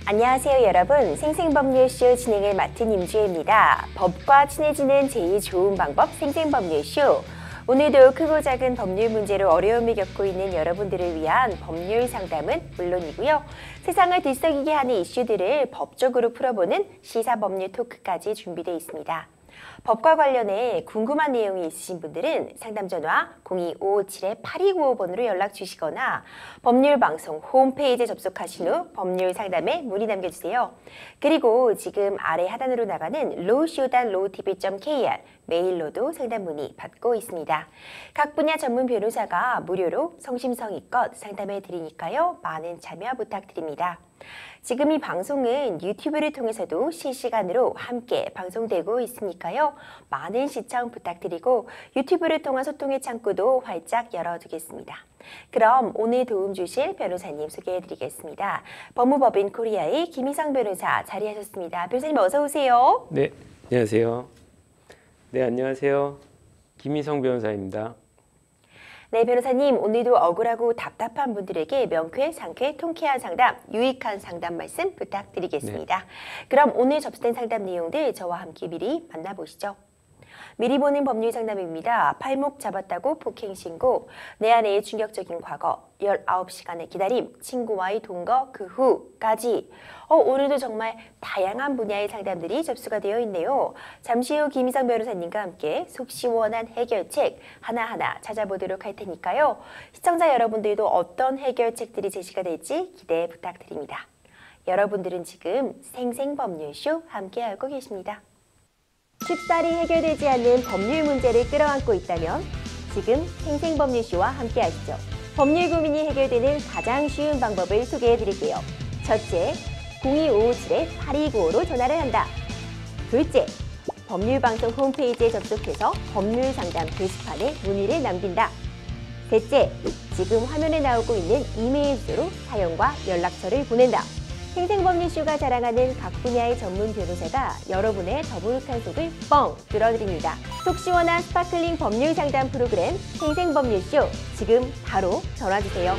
안녕하세요 여러분. 생생법률쇼 진행을 맡은 임주혜입니다. 법과 친해지는 제일 좋은 방법 생생법률쇼. 오늘도 크고 작은 법률 문제로 어려움을 겪고 있는 여러분들을 위한 법률 상담은 물론이고요. 세상을 들썩이게 하는 이슈들을 법적으로 풀어보는 시사법률 토크까지 준비되어 있습니다. 법과 관련해 궁금한 내용이 있으신 분들은 상담전화 02557-8295번으로 연락 주시거나 법률방송 홈페이지에 접속하신 후 법률상담에 문의 남겨주세요. 그리고 지금 아래 하단으로 나가는 lawshow.lawtv.kr 메일로도 상담 문의 받고 있습니다. 각 분야 전문 변호사가 무료로 성심성의껏 상담해 드리니까요. 많은 참여 부탁드립니다. 지금 이 방송은 유튜브를 통해서도 실시간으로 함께 방송되고 있으니까요. 많은 시청 부탁드리고 유튜브를 통한 소통의 창구도 활짝 열어두겠습니다. 그럼 오늘 도움 주실 변호사님 소개해드리겠습니다. 법무법인 코리아의 김희성 변호사 자리하셨습니다. 변호사님 어서 오세요. 네, 안녕하세요. 네, 안녕하세요. 김희성 변호사입니다. 네, 변호사님 오늘도 억울하고 답답한 분들에게 명쾌, 상쾌, 통쾌한 상담, 유익한 상담 말씀 부탁드리겠습니다. 네. 그럼 오늘 접수된 상담 내용들 저와 함께 미리 만나보시죠. 미리 보는 법률 상담입니다. 팔목 잡았다고 폭행 신고, 내 아내의 충격적인 과거, 19시간의 기다림, 친구와의 동거 그 후까지 오늘도 정말 다양한 분야의 상담들이 접수가 되어 있네요. 잠시 후 김희성 변호사님과 함께 속 시원한 해결책 하나하나 찾아보도록 할 테니까요. 시청자 여러분들도 어떤 해결책들이 제시가 될지 기대 부탁드립니다. 여러분들은 지금 생생법률쇼 함께하고 계십니다. 쉽사리 해결되지 않는 법률 문제를 끌어안고 있다면 지금 생생법률쇼와 함께하시죠. 법률 고민이 해결되는 가장 쉬운 방법을 소개해드릴게요. 첫째, 02557-8295로 전화를 한다. 둘째, 법률방송 홈페이지에 접속해서 법률상담 게시판에 문의를 남긴다. 셋째, 지금 화면에 나오고 있는 이메일 주소로 사연과 연락처를 보낸다. 생생법률쇼가 자랑하는 각 분야의 전문 변호사가 여러분의 더부룩한 속을 뻥 뚫어드립니다. 속 시원한 스파클링 법률 상담 프로그램 생생법률쇼 지금 바로 전화주세요.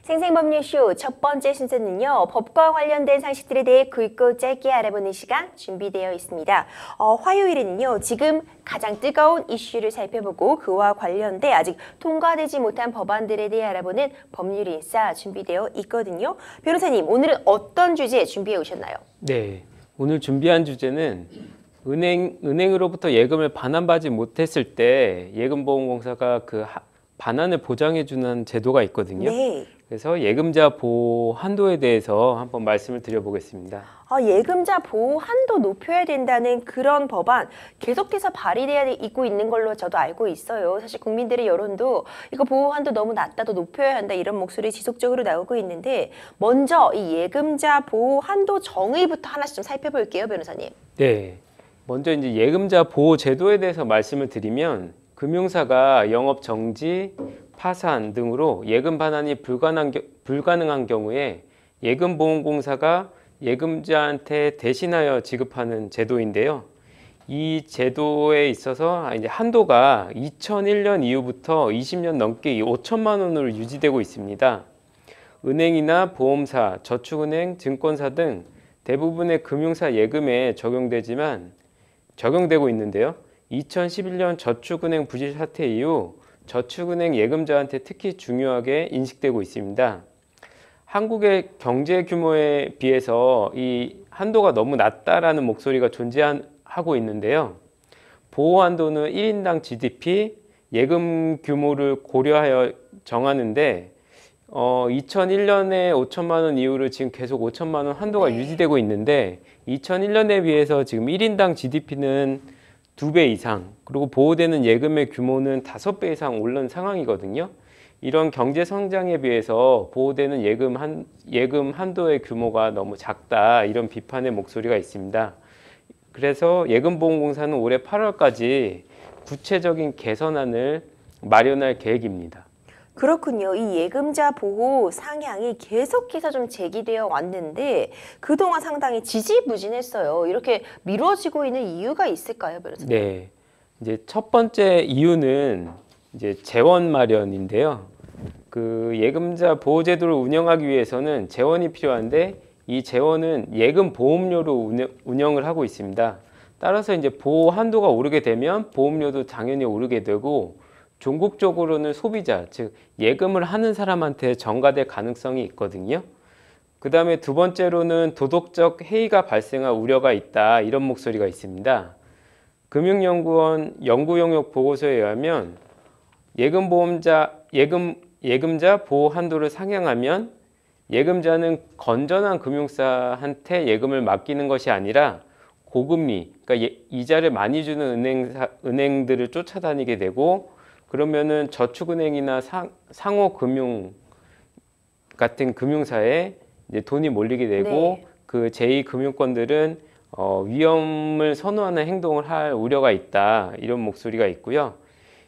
생생법률쇼 첫 번째 순서는요. 법과 관련된 상식들에 대해 굵고 짧게 알아보는 시간 준비되어 있습니다. 화요일에는요. 지금 가장 뜨거운 이슈를 살펴보고 그와 관련돼 아직 통과되지 못한 법안들에 대해 알아보는 법률인싸 준비되어 있거든요. 변호사님 오늘은 어떤 주제 준비해 오셨나요? 네, 오늘 준비한 주제는 은행으로부터 예금을 반환받지 못했을 때 예금보험공사가 그 반환을 보장해주는 제도가 있거든요. 네. 그래서 예금자 보호 한도에 대해서 한번 말씀을 드려보겠습니다. 예금자 보호 한도 높여야 된다는 그런 법안 계속해서 발의되어 있고 있는 걸로 저도 알고 있어요. 사실 국민들의 여론도 이거 보호 한도 너무 낮다, 더 높여야 한다 이런 목소리 지속적으로 나오고 있는데 먼저 이 예금자 보호 한도 정의부터 하나씩 좀 살펴볼게요, 변호사님. 네, 먼저 이제 예금자 보호 제도에 대해서 말씀을 드리면 금융사가 영업 정지, 파산 등으로 예금 반환이 불가능한 경우에 예금보험공사가 예금자한테 대신하여 지급하는 제도인데요. 이 제도에 있어서 이제 한도가 2001년 이후부터 20년 넘게 5천만 원으로 유지되고 있습니다. 은행이나 보험사, 저축은행, 증권사 등 대부분의 금융사 예금에 적용되고 있는데요. 2011년 저축은행 부실 사태 이후 저축은행 예금자한테 특히 중요하게 인식되고 있습니다. 한국의 경제 규모에 비해서 이 한도가 너무 낮다라는 목소리가 존재하고 있는데요. 보호 한도는 1인당 GDP, 예금 규모를 고려하여 정하는데 2001년에 5천만 원 이후로 지금 계속 5천만 원 한도가 유지되고 있는데 2001년에 비해서 지금 1인당 GDP는 2배 이상, 그리고 보호되는 예금의 규모는 5배 이상 오른 상황이거든요. 이런 경제 성장에 비해서 보호되는 예금 한도의 규모가 너무 작다, 이런 비판의 목소리가 있습니다. 그래서 예금보험공사는 올해 8월까지 구체적인 개선안을 마련할 계획입니다. 그렇군요. 이 예금자 보호 상향이 계속해서 좀 제기되어 왔는데 그동안 상당히 지지부진했어요. 이렇게 미뤄지고 있는 이유가 있을까요, 변호사님? 네, 이제 첫 번째 이유는 이제 재원 마련인데요. 그 예금자 보호 제도를 운영하기 위해서는 재원이 필요한데 이 재원은 예금 보험료로 운영을 하고 있습니다. 따라서 이제 보호 한도가 오르게 되면 보험료도 당연히 오르게 되고 종국적으로는 소비자, 즉 예금을 하는 사람한테 전가될 가능성이 있거든요. 그 다음에 두 번째로는 도덕적 해이가 발생할 우려가 있다, 이런 목소리가 있습니다. 금융연구원 연구용역 보고서에 의하면 예금자 보호 한도를 상향하면 예금자는 건전한 금융사한테 예금을 맡기는 것이 아니라 고금리, 그러니까 이자를 많이 주는 은행들을 쫓아다니게 되고, 그러면은 저축은행이나 상호금융 같은 금융사에 이제 돈이 몰리게 되고, 네. 그 제2금융권들은 위험을 선호하는 행동을 할 우려가 있다, 이런 목소리가 있고요.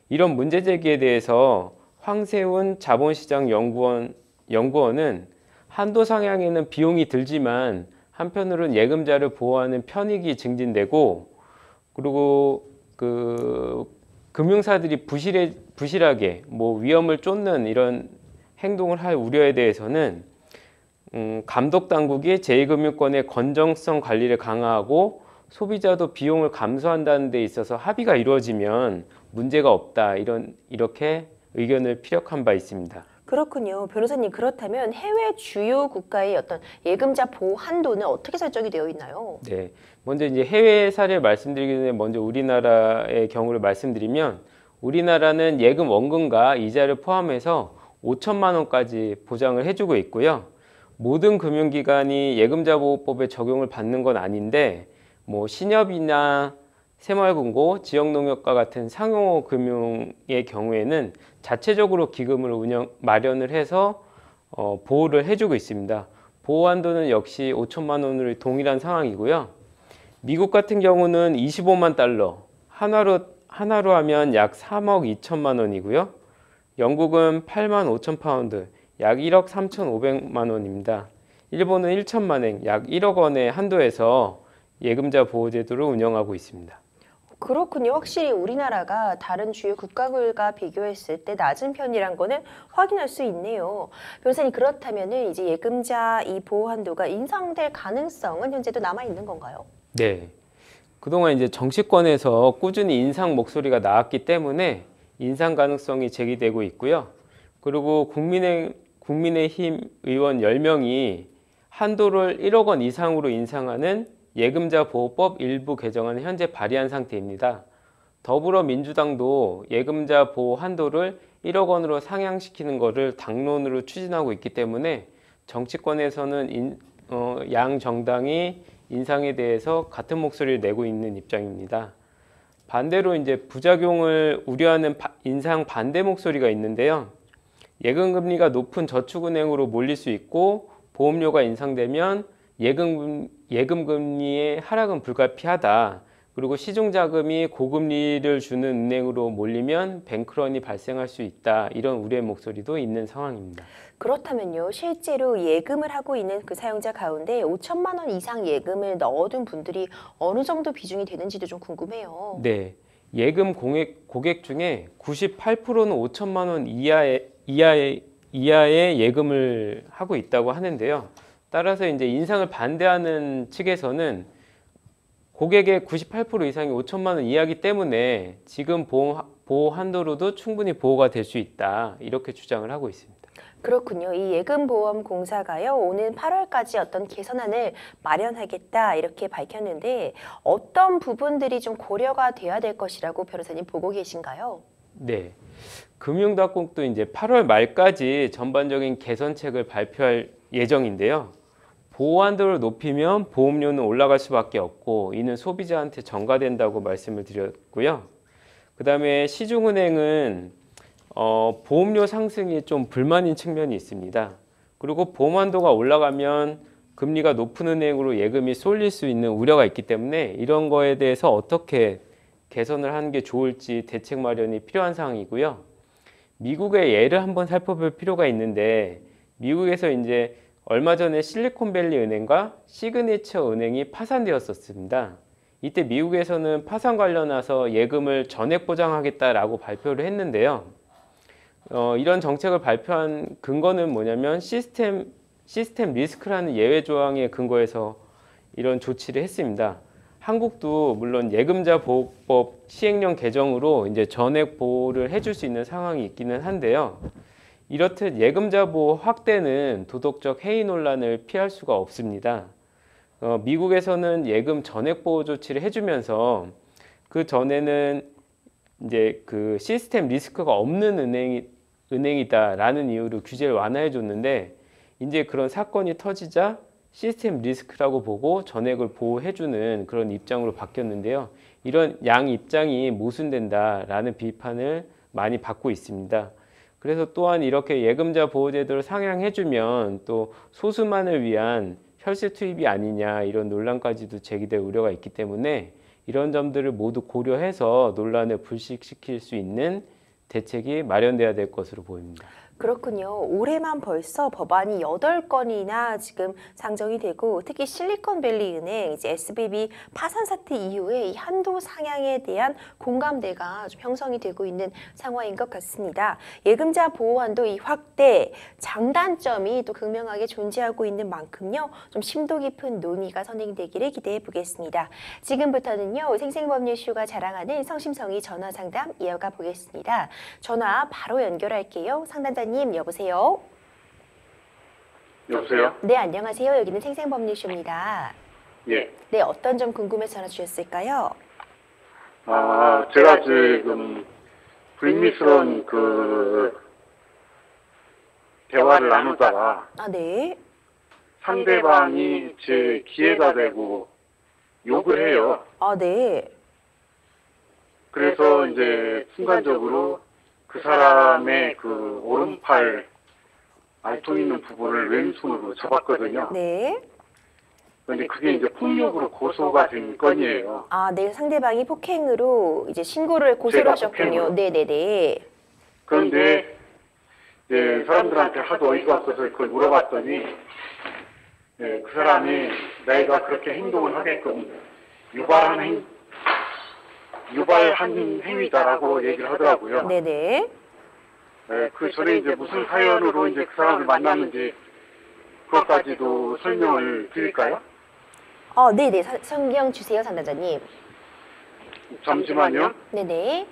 이런 문제 제기에 대해서 황세훈 자본시장 연구원은 한도 상향에는 비용이 들지만 한편으로는 예금자를 보호하는 편익이 증진되고, 그리고 그 금융사들이 부실하게 뭐 위험을 쫓는 이런 행동을 할 우려에 대해서는 감독 당국이 제2금융권의 건전성 관리를 강화하고 소비자도 비용을 감수한다는 데 있어서 합의가 이루어지면 문제가 없다, 이렇게 의견을 피력한 바 있습니다. 그렇군요. 변호사님, 그렇다면 해외 주요 국가의 어떤 예금자 보호 한도는 어떻게 설정이 되어 있나요? 네, 먼저 이제 해외 사례를 말씀드리기 전에 먼저 우리나라의 경우를 말씀드리면, 우리나라는 예금 원금과 이자를 포함해서 5천만 원까지 보장을 해주고 있고요. 모든 금융기관이 예금자보호법에 적용을 받는 건 아닌데, 뭐 신협이나 새마을금고, 지역농협과 같은 상호금융의 경우에는 자체적으로 기금을 마련을 해서 보호를 해주고 있습니다. 보호 한도는 역시 5천만 원으로 동일한 상황이고요. 미국 같은 경우는 25만 달러, 하나로 하면 약 3억 2천만 원이고요. 영국은 8만 5천 파운드, 약 1억 3,500만 원입니다. 일본은 1천만 엔, 약 1억 원의 한도에서 예금자 보호제도를 운영하고 있습니다. 그렇군요. 확실히 우리나라가 다른 주요 국가들과 비교했을 때 낮은 편이란 거는 확인할 수 있네요. 변호사님, 그렇다면은 이제 예금자 이 보호 한도가 인상될 가능성은 현재도 남아 있는 건가요? 네. 그동안 이제 정치권에서 꾸준히 인상 목소리가 나왔기 때문에 인상 가능성이 제기되고 있고요. 그리고 국민의힘 의원 10명이 한도를 1억 원 이상으로 인상하는 예금자 보호법 일부 개정안을 현재 발의한 상태입니다. 더불어민주당도 예금자 보호 한도를 1억 원으로 상향시키는 것을 당론으로 추진하고 있기 때문에 정치권에서는 양 정당이 인상에 대해서 같은 목소리를 내고 있는 입장입니다. 반대로 이제 부작용을 우려하는 인상 반대 목소리가 있는데요. 예금금리가 높은 저축은행으로 몰릴 수 있고 보험료가 인상되면 예금금리의 하락은 불가피하다. 그리고 시중자금이 고금리를 주는 은행으로 몰리면 뱅크런이 발생할 수 있다. 이런 우려의 목소리도 있는 상황입니다. 그렇다면요, 실제로 예금을 하고 있는 그 사용자 가운데 5천만 원 이상 예금을 넣어둔 분들이 어느 정도 비중이 되는지도 좀 궁금해요. 네, 예금 고객 중에 98%는 5천만 원 이하의 예금을 하고 있다고 하는데요. 따라서 이제 인상을 반대하는 측에서는 고객의 98% 이상이 5천만 원 이하이기 때문에 지금 보호 한도로도 충분히 보호가 될 수 있다, 이렇게 주장을 하고 있습니다. 그렇군요. 이 예금보험공사가요, 오는 8월까지 어떤 개선안을 마련하겠다 이렇게 밝혔는데 어떤 부분들이 좀 고려가 돼야 될 것이라고 변호사님 보고 계신가요? 네, 금융당국도 이제 8월 말까지 전반적인 개선책을 발표할 예정인데요. 보호 한도를 높이면 보험료는 올라갈 수밖에 없고 이는 소비자한테 전가된다고 말씀을 드렸고요. 그 다음에 시중은행은 보험료 상승이 좀 불만인 측면이 있습니다. 그리고 보험 한도가 올라가면 금리가 높은 은행으로 예금이 쏠릴 수 있는 우려가 있기 때문에 이런 거에 대해서 어떻게 개선을 하는 게 좋을지 대책 마련이 필요한 상황이고요. 미국의 예를 한번 살펴볼 필요가 있는데, 미국에서 이제 얼마 전에 실리콘밸리 은행과 시그니처 은행이 파산되었었습니다. 이때 미국에서는 파산 관련해서 예금을 전액 보장하겠다라고 발표를 했는데요. 이런 정책을 발표한 근거는 뭐냐면 시스템 리스크라는 예외 조항에 근거해서 이런 조치를 했습니다. 한국도 물론 예금자 보호법 시행령 개정으로 이제 전액 보호를 해줄 수 있는 상황이 있기는 한데요. 이렇듯 예금자 보호 확대는 도덕적 해이 논란을 피할 수가 없습니다. 미국에서는 예금 전액 보호 조치를 해주면서 그 전에는 이제 그 시스템 리스크가 없는 은행이다라는 이유로 규제를 완화해 줬는데 이제 그런 사건이 터지자 시스템 리스크라고 보고 전액을 보호해주는 그런 입장으로 바뀌었는데요. 이런 양 입장이 모순된다라는 비판을 많이 받고 있습니다. 그래서 또한 이렇게 예금자 보호제도를 상향해주면 또 소수만을 위한 혈세 투입이 아니냐 이런 논란까지도 제기될 우려가 있기 때문에 이런 점들을 모두 고려해서 논란을 불식시킬 수 있는 대책이 마련돼야 될 것으로 보입니다. 그렇군요. 올해만 벌써 법안이 8건이나 지금 상정이 되고 특히 실리콘밸리 은행, 이제 SVB 파산 사태 이후에 이 한도 상향에 대한 공감대가 좀 형성이 되고 있는 상황인 것 같습니다. 예금자 보호 한도 이 확대, 장단점이 또 극명하게 존재하고 있는 만큼요. 좀 심도 깊은 논의가 선행되기를 기대해 보겠습니다. 지금부터는요. 생생법률쇼가 자랑하는 성심성의 전화 상담 이어가 보겠습니다. 전화 바로 연결할게요. 상담자님 여보세요? 여보세요? 네, 안녕하세요. 여기는 생생법률쇼입니다. 예. 네, 어떤 점 궁금해서 전화 주셨을까요? 제가 지금 불미스러운 대화를 나누다가 네. 상대방이 제 기회가 되고 욕을 해요. 네. 그래서 이제 순간적으로 그 사람의 그 오른팔 알통 있는 부분을 왼손으로 잡았거든요. 네. 그런데 그게 이제 폭력으로 고소가 된 건이에요. 네, 상대방이 폭행으로 이제 신고를 고소를 제가 하셨군요. 폭행으로. 네네네. 그런데 이제 사람들한테 하도 어이가 없어서 그걸 물어봤더니 그 사람이 내가 그렇게 행동을 하게끔 유발한 행위다라고 얘기를 하더라고요. 네네. 그 전에 이제 무슨 사연으로 이제 그 사람을 만났는지 그것까지도 설명을 드릴까요? 네네. 성경 주세요, 상담자님. 잠시만요. 네네.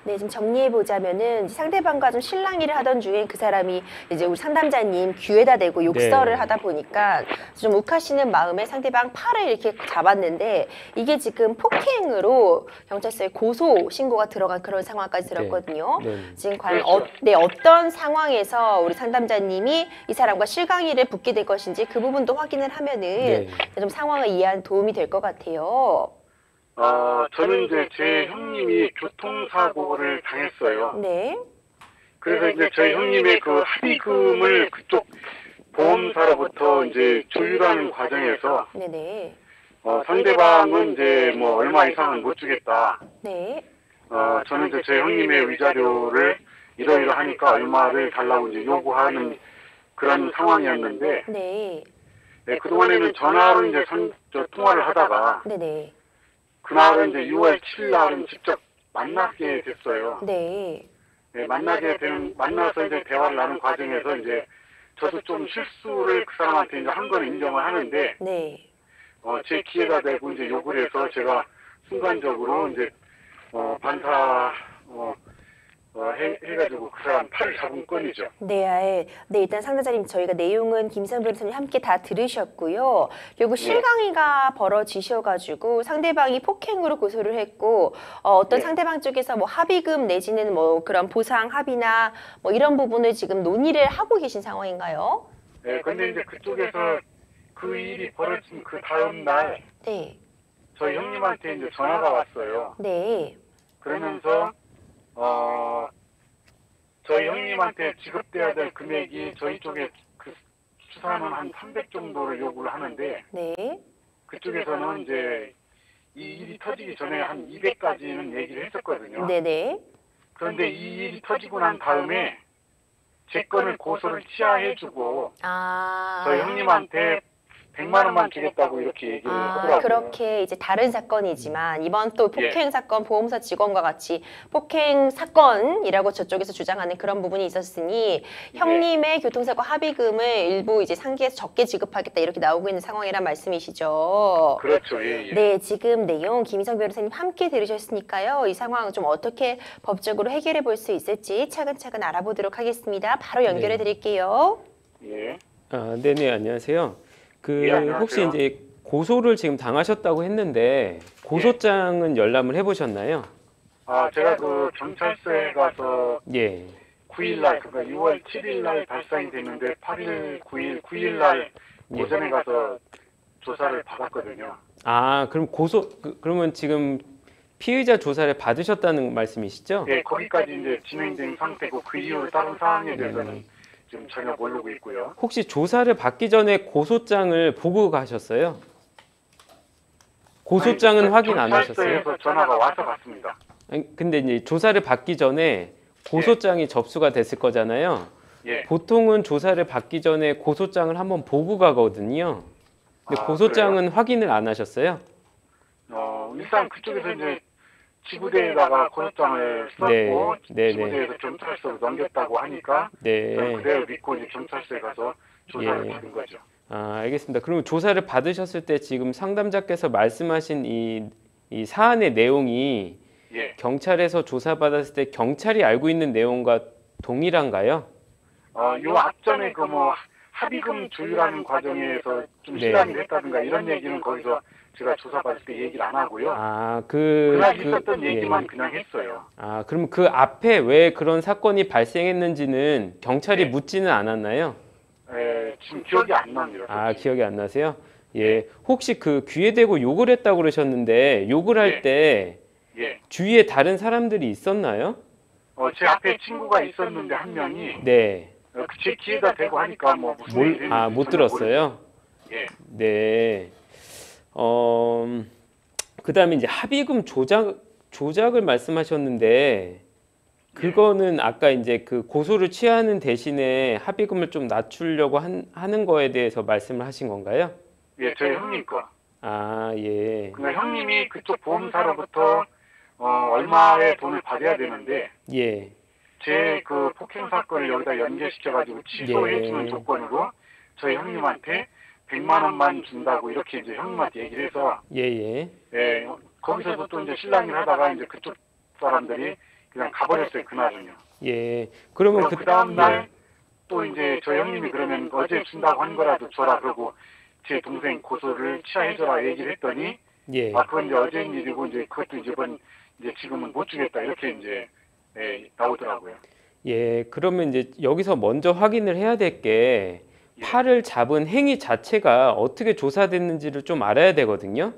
네, 지금 정리해보자면은 상대방과 좀 실랑이를 하던 중에 그 사람이 이제 우리 상담자님 귀에다 대고 욕설을 네. 하다 보니까 좀 욱하시는 마음에 상대방 팔을 이렇게 잡았는데 이게 지금 폭행으로 경찰서에 고소 신고가 들어간 그런 상황까지 들었거든요. 네. 지금 과연 그렇죠. 어떤 상황에서 우리 상담자님이 이 사람과 실강이를 붙게 될 것인지 그 부분도 확인을 하면은 네. 좀 상황을 이해하는 도움이 될 것 같아요. 저는 이제 제 형님이 교통사고를 당했어요. 네. 그래서 이제 저희 형님의 그 합의금을 그쪽 보험사로부터 이제 조율하는 과정에서 네네. 상대방은 이제 뭐 얼마 이상은 못 주겠다. 네. 저는 이제 제 형님의 위자료를 이러이러하니까 얼마를 달라고 이제 요구하는 그런 상황이었는데, 네. 그동안에는 전화로 이제 통화를 하다가, 네네. 그날은 이제 6월 7일 날은 직접 만나게 됐어요. 네. 만나서 이제 대화를 나눈 과정에서 이제 저도 좀 실수를 그 사람한테 이제 한 건 인정을 하는데, 네. 제 기회가 되고 이제 욕을 해서 제가 순간적으로 이제, 반사, 해가지고 그 사람 팔을 잡은 건이죠. 네, 일단 상담자님 저희가 내용은 김선 변호사님 함께 다 들으셨고요. 결국 실강이가 벌어지셔가지고 상대방이 폭행으로 고소를 했고 어떤 네. 상대방 쪽에서 뭐 합의금 내지는 뭐 그런 보상 합의나 뭐 이런 부분을 지금 논의를 하고 계신 상황인가요? 네, 근데 이제 그쪽에서 그 일이 벌어진 그 다음 날 네, 저희 형님한테 이제 전화가 왔어요. 네, 그러면서 저희 형님한테 지급돼야 될 금액이 저희 쪽에 그 추산은 한 300 정도를 요구를 하는데 네, 그쪽에서는 이제 이 일이 터지기 전에 한 200까지는 얘기를 했었거든요. 네네, 그런데 이 일이 터지고 난 다음에 제 건을 고소를 취하해주고 저희 형님한테 100만 원만 주겠다고 이렇게 얘기를 하더라고요. 그렇게 이제 다른 사건이지만 이번 또 예. 폭행 사건 보험사 직원과 같이 폭행 사건이라고 저쪽에서 주장하는 그런 부분이 있었으니 형님의 교통사고 합의금을 일부 이제 상기해서 적게 지급하겠다 이렇게 나오고 있는 상황이란 말씀이시죠. 그렇죠. 예, 예. 네, 지금 내용 김희성 변호사님 함께 들으셨으니까요. 이 상황 좀 어떻게 법적으로 해결해 볼 수 있을지 차근차근 알아보도록 하겠습니다. 바로 연결해 드릴게요. 예. 네네, 안녕하세요. 예, 안녕하세요. 혹시 이제 고소를 지금 당하셨다고 했는데 고소장은 열람을 해보셨나요? 제가 그 경찰서에 가서 예. 9일날, 그러니까 6월 7일날 발생이 됐는데 8일, 9일, 9일날 예. 오전에 가서 조사를 받았거든요. 그럼 그러면 지금 피의자 조사를 받으셨다는 말씀이시죠? 예, 거기까지 이제 진행된 상태고 그 이후 다른 사항에 대해서는 지금 전혀 모르고 있고요. 혹시 조사를 받기 전에 고소장을 보고 가셨어요? 고소장은 아니, 확인 안 하셨어요? 경찰서에서 전화가 와서 받습니다. 아니, 근데 이제 조사를 받기 전에 고소장이 접수가 됐을 거잖아요. 예. 보통은 조사를 받기 전에 고소장을 한번 보고 가거든요. 근데 고소장은 확인을 안 하셨어요? 일단 그쪽에서 이제 지구대에다가 고소장을 썼고 네, 지구대에서 경찰서로 넘겼다고 하니까 네. 저는 그대로 믿고 이제 경찰서에 가서 조사를 예. 받은 거죠. 알겠습니다. 그러면 조사를 받으셨을 때 지금 상담자께서 말씀하신 이 사안의 내용이 예. 경찰에서 조사받았을 때 경찰이 알고 있는 내용과 동일한가요? 요 앞전에 그 뭐 합의금 조율하는 과정에서 좀 네. 시간이 됐다든가 이런 얘기는 거기서 제가 조사받을 때 얘기를 안 하고요. 그날 그날 있었던 얘기만 그냥 했어요. 그럼 그 앞에 왜 그런 사건이 발생했는지는 경찰이 네. 묻지는 않았나요? 지금 기억이 안 납니다. 기억이 안 나세요? 예. 혹시 그 귀에 대고 욕을 했다고 그러셨는데 욕을 할 때 예. 주위에 다른 사람들이 있었나요? 제 앞에 친구가 있었는데 한 명이 네. 제 귀에다 대고 하니까 뭐 무슨 일이 됐는지 못 들었어요? 예. 네. 그다음에 이제 합의금 조작을 말씀하셨는데 그거는 아까 이제 그 고소를 취하는 대신에 합의금을 좀 낮추려고 하는 거에 대해서 말씀을 하신 건가요? 예, 저희 형님 거. 예. 그러니까 형님이 그쪽 보험사로부터 얼마의 돈을 받아야 되는데 예. 제 그 폭행 사건을 여기다 연결시켜가지고 취소해주는 예. 조건으로 저희 형님한테 100만 원만 준다고 이렇게 이제 형님한테 얘기를 해서 예. 거기서도 또 이제 실랑이를 하다가 이제 그쪽 사람들이 그냥 가버렸어요 그날은요. 예. 그러면 그 다음 날 또 이제 저희 형님이 그러면 어제 준다고 한 거라도 줘라 그러고 제 동생 고소를 취하해줘라 얘기를 했더니 예. 그건 이제 어제 일이고 이제 그것도 이제 지금은 못 주겠다 이렇게 이제 나오더라고요. 예. 그러면 이제 여기서 먼저 확인을 해야 될 게 팔을 잡은 행위 자체가 어떻게 조사됐는지를 좀 알아야 되거든요.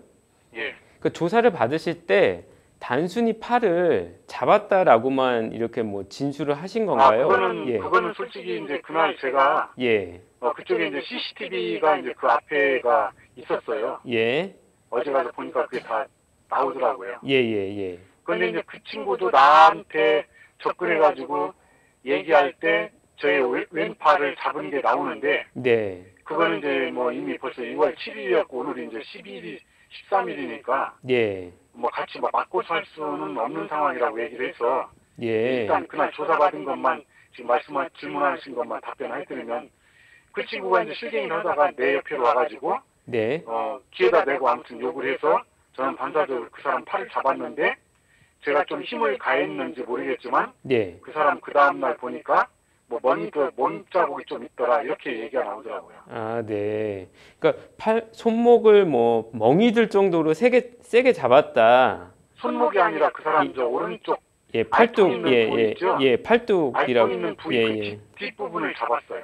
예. 그 조사를 받으실 때 단순히 팔을 잡았다라고만 이렇게 뭐 진술을 하신 건가요? 그거는 솔직히 이제 그날 제가 예. 그쪽에 이제 CCTV가 이제 그 앞에가 있었어요. 예. 어제 가서 보니까 그게 다 나오더라고요. 예. 그런데 이제 그 친구도 나한테 접근해가지고 얘기할 때 저의 왼팔을 잡은 게 나오는데 네. 그거는 이제 뭐 이미 벌써 6월 7일이었고 오늘이 이제 12일이 13일이니까 예. 뭐 같이 뭐 맞고 살 수는 없는 상황이라고 얘기를 해서 예. 일단 그날 조사받은 것만 지금 질문하신 것만 답변해드리면 그 친구가 이제 실갱이를 하다가 내 옆으로 와가지고 네. 귀에다 대고 아무튼 욕을 해서 저는 반사적으로 그 사람 팔을 잡았는데 제가 좀 힘을 가했는지 모르겠지만 네. 그 사람 그 다음날 보니까 뭐 몸 자국이 좀 있더라 이렇게 얘기가 나오더라고요. 네. 그러니까 손목을 뭐 멍이 들 정도로 세게 잡았다. 손목이 아니라 그 사람 저 오른쪽 팔뚝 팔뚝이라고 알통 있는 부위 그 뒷부분을 잡았어요.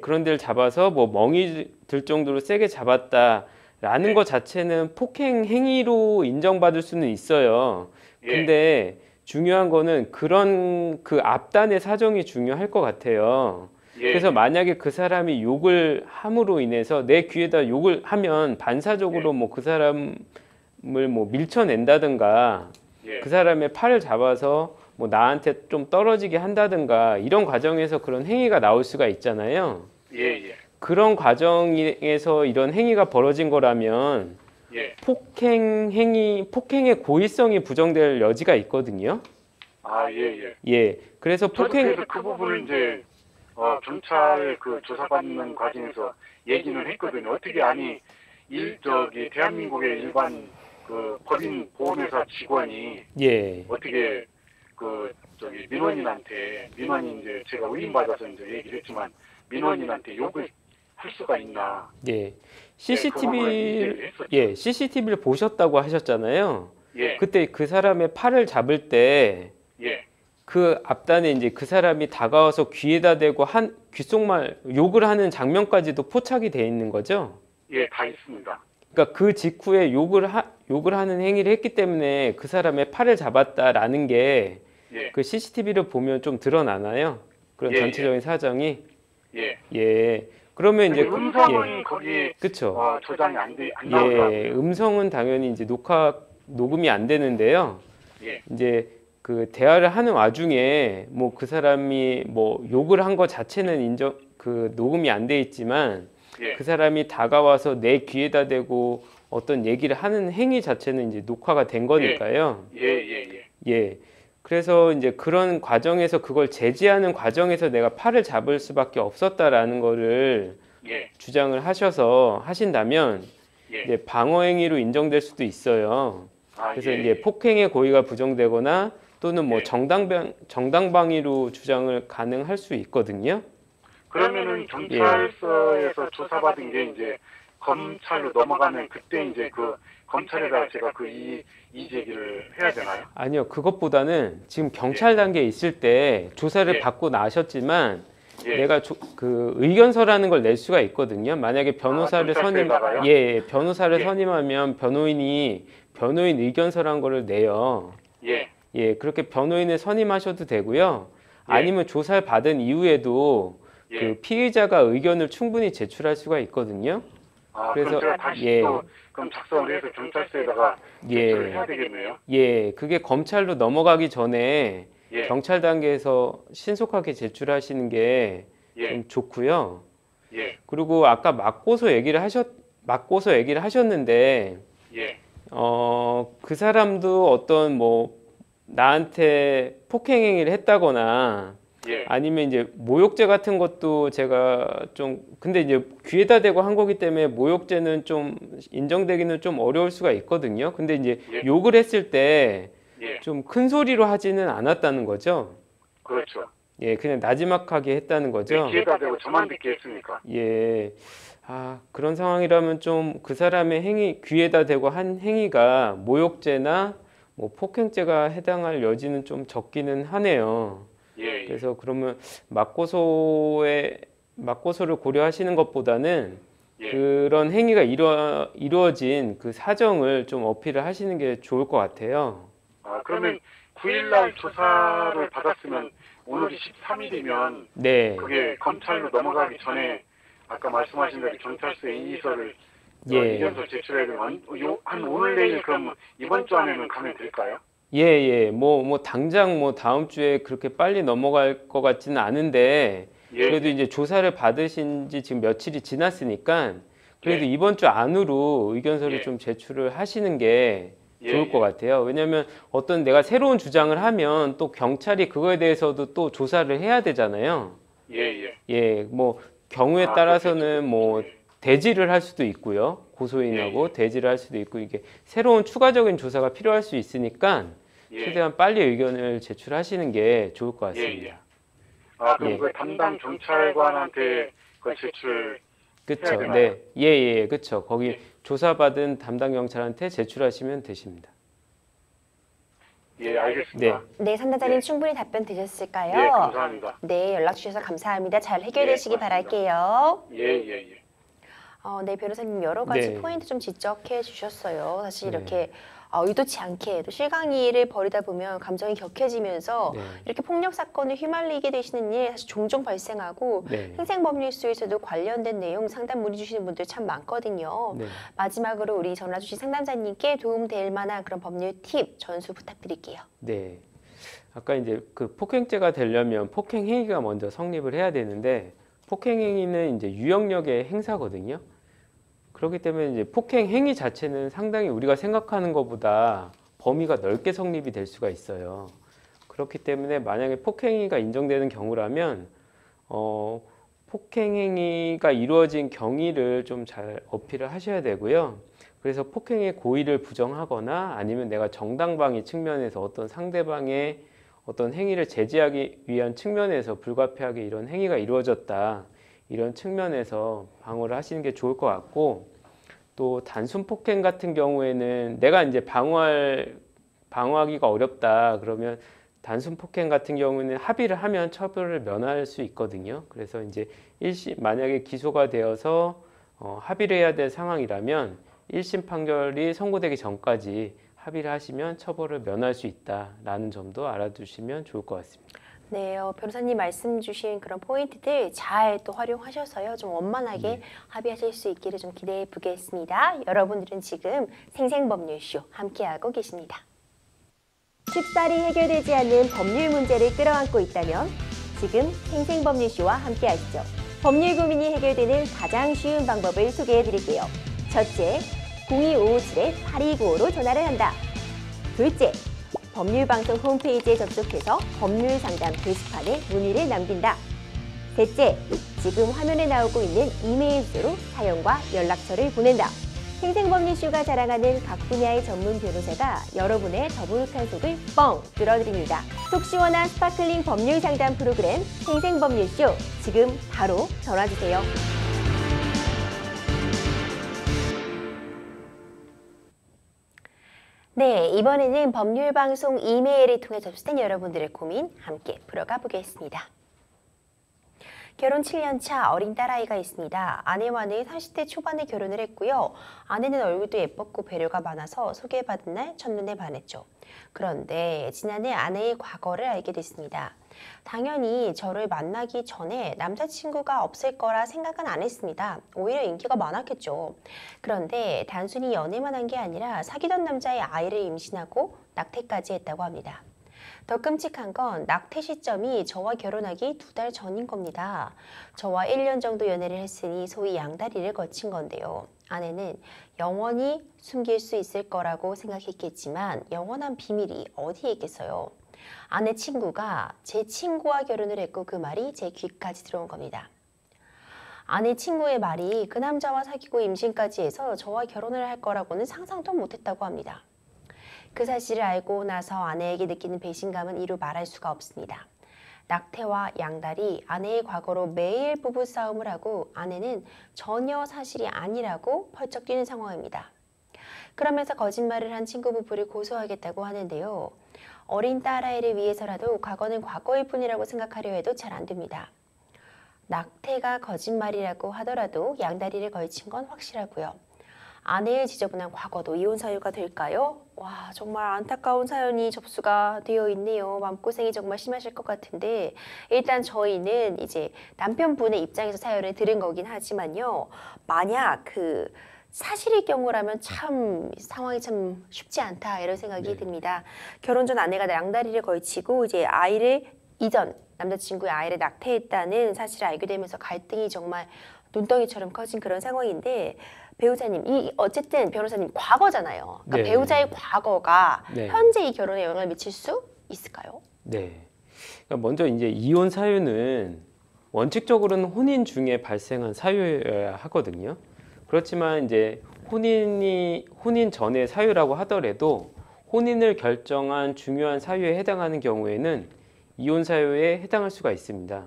그런 데를 잡아서 뭐 멍이 들 정도로 세게 잡았다라는 것 자체는 폭행 행위로 인정받을 수는 있어요. 근데 중요한 거는 그런 그 앞단의 사정이 중요할 것 같아요. 그래서 만약에 그 사람이 욕을 함으로 인해서 내 귀에다 욕을 하면 반사적으로 뭐 그 사람을 뭐 밀쳐낸다든가 그 사람의 팔을 잡아서 뭐 나한테 좀 떨어지게 한다든가 이런 과정에서 그런 행위가 나올 수가 있잖아요. 그런 과정에서 이런 행위가 벌어진 거라면 예. 폭행의 고의성이 부정될 여지가 있거든요. 아, 예, 예. 예, 그래서 저도 폭행, 그래서 그 부분을 이제 경찰 그 조사받는 과정에서 얘기는 했거든요. 어떻게 아니 저기 대한민국의 일반 그 법인 보험회사 직원이 예, 어떻게 그 저기 민원인이 이제 제가 의인받아서 이제 얘기를 했지만 민원인한테 욕을 할 수가 있나? 예, 그 부분을 얘기를 했었죠. CCTV를 보셨다고 하셨잖아요. 예, 그때 그 사람의 팔을 잡을 때 예, 그 앞단에 이제 그 사람이 다가와서 귀에다 대고 귓속말 욕을 하는 장면까지도 포착이 돼 있는 거죠. 예, 다 있습니다. 그러니까 그 직후에 욕을 하는 행위를 했기 때문에 그 사람의 팔을 잡았다라는 게 예, 그 CCTV를 보면 좀 드러나나요? 그런 예, 전체적인 사정이. 예. 예. 그러면 이제 음성은 거기 그쵸. 저장이 안 나오더라고요. 예. 음성은 당연히 이제 녹음이 안 되는데요. 예, 이제 그 대화를 하는 와중에 뭐 그 사람이 뭐 욕을 한 것 자체는 녹음이 안 돼 있지만 예, 그 사람이 다가와서 내 귀에다 대고 어떤 얘기를 하는 행위 자체는 이제 녹화가 된 거니까요. 예, 예, 예. 예. 그래서 이제 그런 과정에서 그걸 제지하는 과정에서 내가 팔을 잡을 수밖에 없었다라는 거를 예, 주장을 하신다면 예. 이제 방어 행위로 인정될 수도 있어요. 아, 그래서 예, 이제 폭행의 고의가 부정되거나 또는 뭐 예. 정당방위로 주장을 가능할 수 있거든요. 그러면은 경찰서에서 조사받은 게 이제 검찰로 넘어가면 그때 이제 그 검찰에다 제가 그 이의제기를 해야 되나요? 아니요, 그것보다는 지금 경찰 단계에 있을 때 조사를 예. 받고 나셨지만 예. 내가 그 의견서라는 걸 낼 수가 있거든요. 만약에 변호사를 경찰서에다가요? 변호사를 예. 선임하면 변호인 의견서란 거를 내요. 예, 예, 그렇게 변호인을 선임하셔도 되고요. 예. 아니면 조사를 받은 이후에도 예. 그 피의자가 의견을 충분히 제출할 수가 있거든요. 아, 그래서, 그럼 제가 다시 예. 또 그럼 작성을 해서 경찰서에다가 제출을 해야 되겠네요. 예, 그게 검찰로 넘어가기 전에 예, 경찰 단계에서 신속하게 제출하시는 게 좀 예, 좋고요. 예, 그리고 아까 맞고소 얘기를 하셨는데 예, 그 사람도 어떤 뭐 나한테 폭행 행위를 했다거나 예, 아니면 이제 모욕죄 같은 것도 제가 좀 근데 이제 귀에다 대고 한 거기 때문에 모욕죄는 좀 인정되기는 좀 어려울 수가 있거든요. 근데 이제 예. 욕을 했을 때 예, 좀 큰 소리로 하지는 않았다는 거죠. 그렇죠. 예, 그냥 나지막하게 했다는 거죠. 기회가 되고 저만 듣게 했으니까. 예. 아, 그런 상황이라면 좀 그 사람의 귀에다 대고 한 행위가 모욕죄나 뭐 폭행죄가 해당할 여지는 좀 적기는 하네요. 예, 예, 그래서 그러면 맞고소를 고려하시는 것보다는 예. 그런 행위가 이루어진 그 사정을 좀 어필을 하시는 게 좋을 것 같아요. 아, 그러면 9일날 조사를 받았으면 오늘이 13일이면 네. 그게 검찰로 넘어가기 전에 아까 말씀하신 대로 경찰서에 이의서를 예. 이견서 제출해야 되면 한 오늘 내일 그럼 이번 주 안에는 가면 될까요? 예. 뭐 당장 뭐 다음 주에 그렇게 빨리 넘어갈 것 같지는 않은데 예, 그래도 이제 조사를 받으신 지 지금 며칠이 지났으니까 그래도 예. 이번 주 안으로 의견서를 예. 좀 제출을 하시는 게 예, 좋을 것 같아요. 왜냐하면 어떤 내가 새로운 주장을 하면 또 경찰이 그거에 대해서도 또 조사를 해야 되잖아요. 예, 예. 예, 뭐 경우에 아, 따라서는 그렇겠죠. 뭐 예. 대지를 할 수도 있고요. 고소인하고 대지를 할 수도 있고 이게 새로운 추가적인 조사가 필요할 수 있으니까 예. 최대한 빨리 의견을 제출하시는 게 좋을 것 같습니다. 예. 아, 그럼 예. 그 담당 경찰관한테 그 제출 그렇죠. 해야 되나요? 네, 예, 그렇죠. 거기 예. 조사받은 담당 경찰한테 제출하시면 되십니다. 예, 알겠습니다. 네, 상담자님 예. 충분히 답변 되셨을까요? 예, 감사합니다. 네, 연락 주셔서 감사합니다. 잘 해결되시기 예, 고맙습니다. 바랄게요. 예. 네, 변호사님 여러 가지 네. 포인트 좀 지적해 주셨어요. 사실 네. 이렇게 의도치 않게 또 실강이를 벌이다 보면 감정이 격해지면서 네. 이렇게 폭력 사건을 휘말리게 되시는 일이 사실 종종 발생하고 네. 행생법률수에서도 관련된 내용 상담 문의 주시는 분들 참 많거든요. 네. 마지막으로 우리 전화 주신 상담자님께 도움될 만한 그런 법률 팁 전수 부탁드릴게요. 네. 아까 이제 그 폭행죄가 되려면 폭행 행위가 먼저 성립을 해야 되는데 폭행행위는 이제 유형력의 행사거든요. 그렇기 때문에 이제 폭행행위 자체는 상당히 우리가 생각하는 것보다 범위가 넓게 성립이 될 수가 있어요. 그렇기 때문에 만약에 폭행행위가 인정되는 경우라면 폭행행위가 이루어진 경위를 좀 잘 어필을 하셔야 되고요. 그래서 폭행의 고의를 부정하거나 아니면 내가 정당방위 측면에서 어떤 상대방의 어떤 행위를 제지하기 위한 측면에서 불가피하게 이런 행위가 이루어졌다. 이런 측면에서 방어를 하시는 게 좋을 것 같고, 또 단순 폭행 같은 경우에는 내가 이제 방어하기가 어렵다. 그러면 단순 폭행 같은 경우는 합의를 하면 처벌을 면할 수 있거든요. 그래서 이제 만약에 기소가 되어서 합의를 해야 될 상황이라면 1심 판결이 선고되기 전까지 합의를 하시면 처벌을 면할 수 있다라는 점도 알아두시면 좋을 것 같습니다. 네, 변호사님 말씀 주신 그런 포인트들 잘 또 활용하셔서요. 좀 원만하게 합의하실 수 있기를 좀 기대해 보겠습니다. 여러분들은 지금 생생법률쇼 함께하고 계십니다. 쉽사리 해결되지 않는 법률 문제를 끌어안고 있다면 지금 생생법률쇼와 함께하시죠. 법률 고민이 해결되는 가장 쉬운 방법을 소개해 드릴게요. 첫째, 02-557-8295로 전화를 한다. 둘째, 법률방송 홈페이지에 접속해서 법률상담 게시판에 문의를 남긴다. 셋째, 지금 화면에 나오고 있는 이메일 주소로 사연과 연락처를 보낸다. 생생법률쇼가 자랑하는 각 분야의 전문 변호사가 여러분의 더부룩한 속을 뻥 뚫어드립니다. 속 시원한 스파클링 법률 상담 프로그램 생생법률쇼, 지금 바로 전화주세요. 네, 이번에는 법률방송 이메일을 통해 접수된 여러분들의 고민 함께 풀어가 보겠습니다. 결혼 7년 차 어린 딸아이가 있습니다. 아내와는 30대 초반에 결혼을 했고요. 아내는 얼굴도 예뻤고 배려가 많아서 소개받은 날 첫눈에 반했죠. 그런데 지난해 아내의 과거를 알게 됐습니다. 당연히 저를 만나기 전에 남자친구가 없을 거라 생각은 안 했습니다. 오히려 인기가 많았겠죠. 그런데 단순히 연애만 한 게 아니라 사귀던 남자의 아이를 임신하고 낙태까지 했다고 합니다. 더 끔찍한 건 낙태 시점이 저와 결혼하기 2달 전인 겁니다. 저와 1년 정도 연애를 했으니 소위 양다리를 거친 건데요. 아내는 영원히 숨길 수 있을 거라고 생각했겠지만 영원한 비밀이 어디에 있겠어요. 아내 친구가 제 친구와 결혼을 했고 그 말이 제 귀까지 들어온 겁니다. 아내 친구의 말이 그 남자와 사귀고 임신까지 해서 저와 결혼을 할 거라고는 상상도 못했다고 합니다. 그 사실을 알고 나서 아내에게 느끼는 배신감은 이루 말할 수가 없습니다. 낙태와 양다리, 아내의 과거로 매일 부부싸움을 하고 아내는 전혀 사실이 아니라고 펄쩍 뛰는 상황입니다. 그러면서 거짓말을 한 친구 부부를 고소하겠다고 하는데요. 어린 딸아이를 위해서라도 과거는 과거일 뿐이라고 생각하려 해도 잘 안 됩니다. 낙태가 거짓말이라고 하더라도 양다리를 걸친 건 확실하고요. 아내의 지저분한 과거도 이혼 사유가 될까요? 와, 정말 안타까운 사연이 접수가 되어 있네요. 마음고생이 정말 심하실 것 같은데, 일단 저희는 이제 남편분의 입장에서 사연을 들은 거긴 하지만요. 만약 그 사실일 경우라면 참 상황이 참 쉽지 않다 이런 생각이 듭니다. 결혼 전 아내가 양다리를 걸치고 이제 이전 남자친구의 아이를 낙태했다는 사실을 알게 되면서 갈등이 정말 눈덩이처럼 커진 그런 상황인데, 배우자님, 어쨌든 변호사님 과거잖아요. 그러니까 배우자의 과거가 현재 이 결혼에 영향을 미칠 수 있을까요? 네. 그러니까 먼저 이제 이혼 사유는 원칙적으로는 혼인 중에 발생한 사유여야 하거든요. 그렇지만 이제 혼인 전의 사유라고 하더라도 혼인을 결정한 중요한 사유에 해당하는 경우에는 이혼 사유에 해당할 수가 있습니다.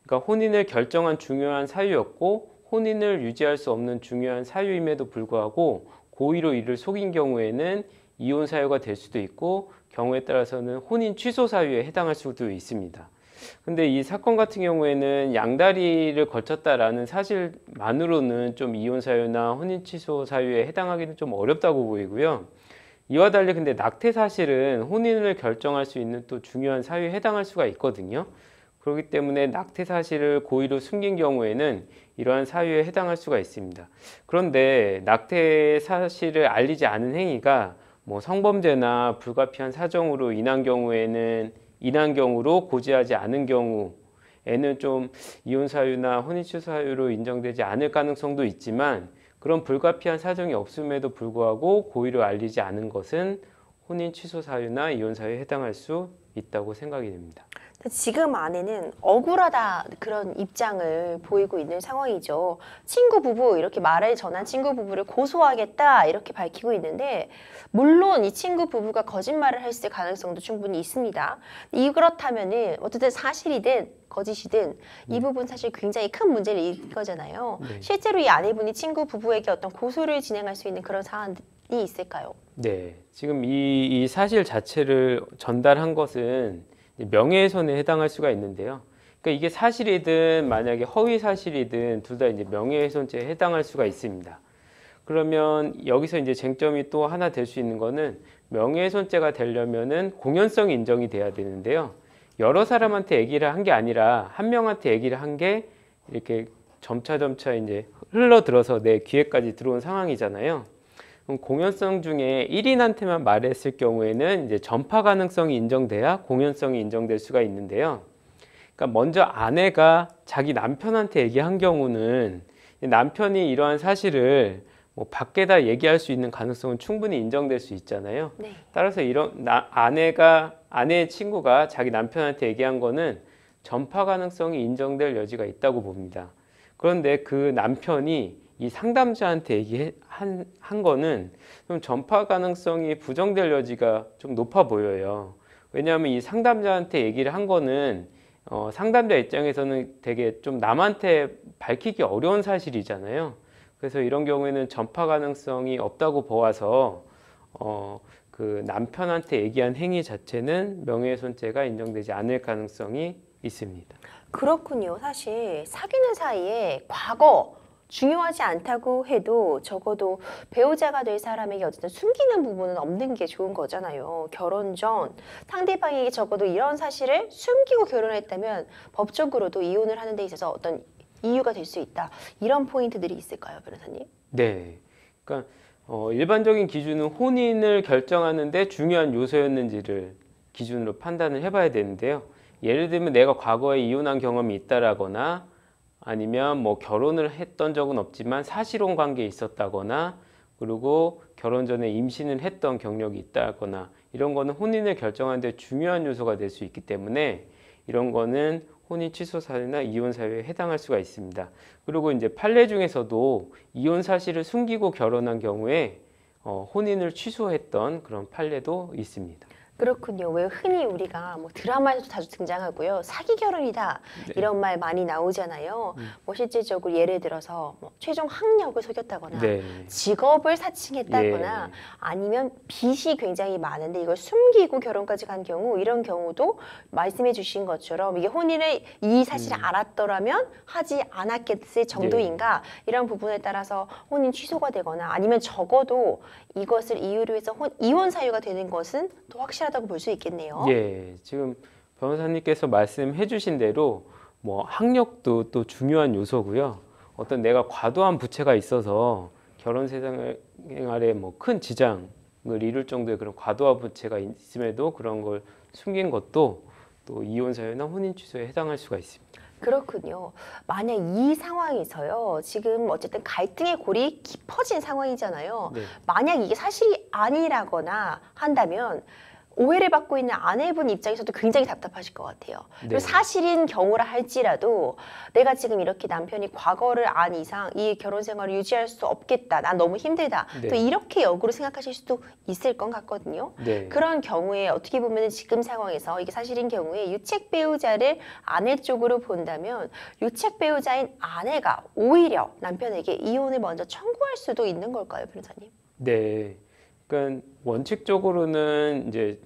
그러니까 혼인을 결정한 중요한 사유였고 혼인을 유지할 수 없는 중요한 사유임에도 불구하고 고의로 이를 속인 경우에는 이혼 사유가 될 수도 있고 경우에 따라서는 혼인 취소 사유에 해당할 수도 있습니다. 근데 이 사건 같은 경우에는 양다리를 걸쳤다라는 사실만으로는 좀 이혼 사유나 혼인 취소 사유에 해당하기는 좀 어렵다고 보이고요. 이와 달리 근데 낙태 사실은 혼인을 결정할 수 있는 또 중요한 사유에 해당할 수가 있거든요. 그렇기 때문에 낙태 사실을 고의로 숨긴 경우에는 이러한 사유에 해당할 수가 있습니다. 그런데 낙태 사실을 알리지 않은 행위가 뭐 성범죄나 불가피한 사정으로 인한 경우로 고지하지 않은 경우에 애는 좀 이혼 사유나 혼인 취소 사유로 인정되지 않을 가능성도 있지만 그런 불가피한 사정이 없음에도 불구하고 고의로 알리지 않은 것은 혼인 취소 사유나 이혼 사유에 해당할 수 있다고 생각이 됩니다. 지금 아내는 억울하다 그런 입장을 보이고 있는 상황이죠. 친구 부부 이렇게 말을 전한 친구 부부를 고소하겠다 이렇게 밝히고 있는데 물론 이 친구 부부가 거짓말을 했을 가능성도 충분히 있습니다. 그렇다면은 어쨌든 사실이든 거짓이든 이 부분 사실 굉장히 큰 문제를 일으킨 거잖아요. 네. 실제로 이 아내분이 친구 부부에게 어떤 고소를 진행할 수 있는 그런 사안이 있을까요? 네, 지금 이 사실 자체를 전달한 것은 명예훼손에 해당할 수가 있는데요. 그러니까 이게 사실이든 만약에 허위 사실이든 둘 다 이제 명예훼손죄에 해당할 수가 있습니다. 그러면 여기서 이제 쟁점이 또 하나 될 수 있는 거는 명예훼손죄가 되려면은 공연성이 인정이 돼야 되는데요. 여러 사람한테 얘기를 한 게 아니라 한 명한테 얘기를 한 게 이렇게 점차 이제 흘러들어서 내 귀에까지 들어온 상황이잖아요. 그럼 공연성 중에 1인한테만 말했을 경우에는 이제 전파 가능성이 인정돼야 공연성이 인정될 수가 있는데요. 그러니까 먼저 아내가 자기 남편한테 얘기한 경우는 남편이 이러한 사실을 뭐 밖에다 얘기할 수 있는 가능성은 충분히 인정될 수 있잖아요. 네. 따라서 아내의 친구가 자기 남편한테 얘기한 거는 전파 가능성이 인정될 여지가 있다고 봅니다. 그런데 그 남편이 이 상담자한테 얘기한 거는 좀 전파 가능성이 부정될 여지가 좀 높아 보여요. 왜냐하면 이 상담자한테 얘기를 한 거는 상담자 입장에서는 되게 좀 남한테 밝히기 어려운 사실이잖아요. 그래서 이런 경우에는 전파 가능성이 없다고 보아서 그 남편한테 얘기한 행위 자체는 명예훼손죄가 인정되지 않을 가능성이 있습니다. 그렇군요. 사실 사귀는 사이에 과거 중요하지 않다고 해도 적어도 배우자가 될 사람에게 어쨌든 숨기는 부분은 없는 게 좋은 거잖아요. 결혼 전 상대방에게 적어도 이런 사실을 숨기고 결혼했다면 법적으로도 이혼을 하는 데 있어서 어떤 이유가 될 수 있다. 이런 포인트들이 있을까요, 변호사님? 네. 그러니까 일반적인 기준은 혼인을 결정하는데 중요한 요소였는지를 기준으로 판단을 해봐야 되는데요. 예를 들면 내가 과거에 이혼한 경험이 있다라거나 아니면 뭐 결혼을 했던 적은 없지만 사실혼 관계에 있었다거나 그리고 결혼 전에 임신을 했던 경력이 있다거나 이런 거는 혼인을 결정하는 데 중요한 요소가 될 수 있기 때문에 이런 거는 혼인 취소 사유나 이혼 사유에 해당할 수가 있습니다. 그리고 이제 판례 중에서도 이혼 사실을 숨기고 결혼한 경우에 혼인을 취소했던 그런 판례도 있습니다. 그렇군요. 왜 흔히 우리가 뭐 드라마에서도 자주 등장하고요. 사기 결혼이다 네. 이런 말 많이 나오잖아요. 뭐 실질적으로 예를 들어서 뭐 최종 학력을 속였다거나 네. 직업을 사칭했다거나 예. 아니면 빚이 굉장히 많은데 이걸 숨기고 결혼까지 간 경우 이런 경우도 말씀해 주신 것처럼 이게 혼인을 이 사실을 알았더라면 하지 않았겠을 정도인가 이런 부분에 따라서 혼인 취소가 되거나 아니면 적어도 이것을 이유로 해서 이혼 사유가 되는 것은 더 확실하다고 볼 수 있겠네요. 예, 지금 변호사님께서 말씀해 주신 대로 뭐 학력도 또 중요한 요소고요. 어떤 내가 과도한 부채가 있어서 결혼 생활에 뭐 큰 지장을 이룰 정도의 그런 과도한 부채가 있음에도 그런 걸 숨긴 것도 또 이혼 사유나 혼인 취소에 해당할 수가 있습니다. 그렇군요. 만약 이 상황에서요. 지금 어쨌든 갈등의 골이 깊어진 상황이잖아요. 네. 만약 이게 사실이 아니라거나 한다면 오해를 받고 있는 아내분 입장에서도 굉장히 답답하실 것 같아요. 네. 그리고 사실인 경우라 할지라도 내가 지금 이렇게 남편이 과거를 안 이상 이 결혼 생활을 유지할 수 없겠다. 난 너무 힘들다. 네. 또 이렇게 역으로 생각하실 수도 있을 것 같거든요. 네. 그런 경우에 어떻게 보면 지금 상황에서 이게 사실인 경우에 유책 배우자를 아내 쪽으로 본다면 유책 배우자인 아내가 오히려 남편에게 이혼을 먼저 청구할 수도 있는 걸까요, 변호사님? 네. 그러니까 원칙적으로는 이제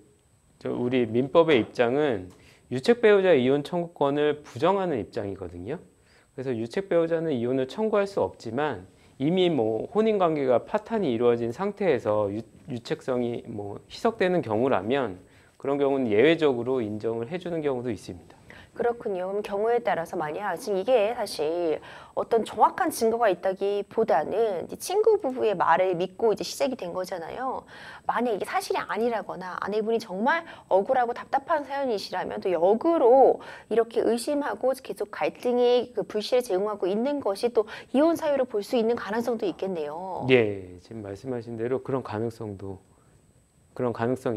우리 민법의 입장은 유책 배우자 이혼 청구권을 부정하는 입장이거든요. 그래서 유책 배우자는 이혼을 청구할 수 없지만 이미 뭐 혼인 관계가 파탄이 이루어진 상태에서 유책성이 뭐 희석되는 경우라면 그런 경우는 예외적으로 인정을 해주는 경우도 있습니다. 그렇군요. 그럼 경우에 따라서 만약 지금 이게 사실 어떤 정확한 증거가 있다기보다는 이제 친구 부부의 말을 믿고 이제 시작이 된 거잖아요. 만약 이게 사실이 아니라거나 아내분이 정말 억울하고 답답한 사연이시라면 또 역으로 이렇게 의심하고 계속 갈등이 그 불씨를 제공하고 있는 것이 또 이혼 사유로 볼 수 있는 가능성도 있겠네요. 예, 지금 말씀하신 대로 그런 가능성이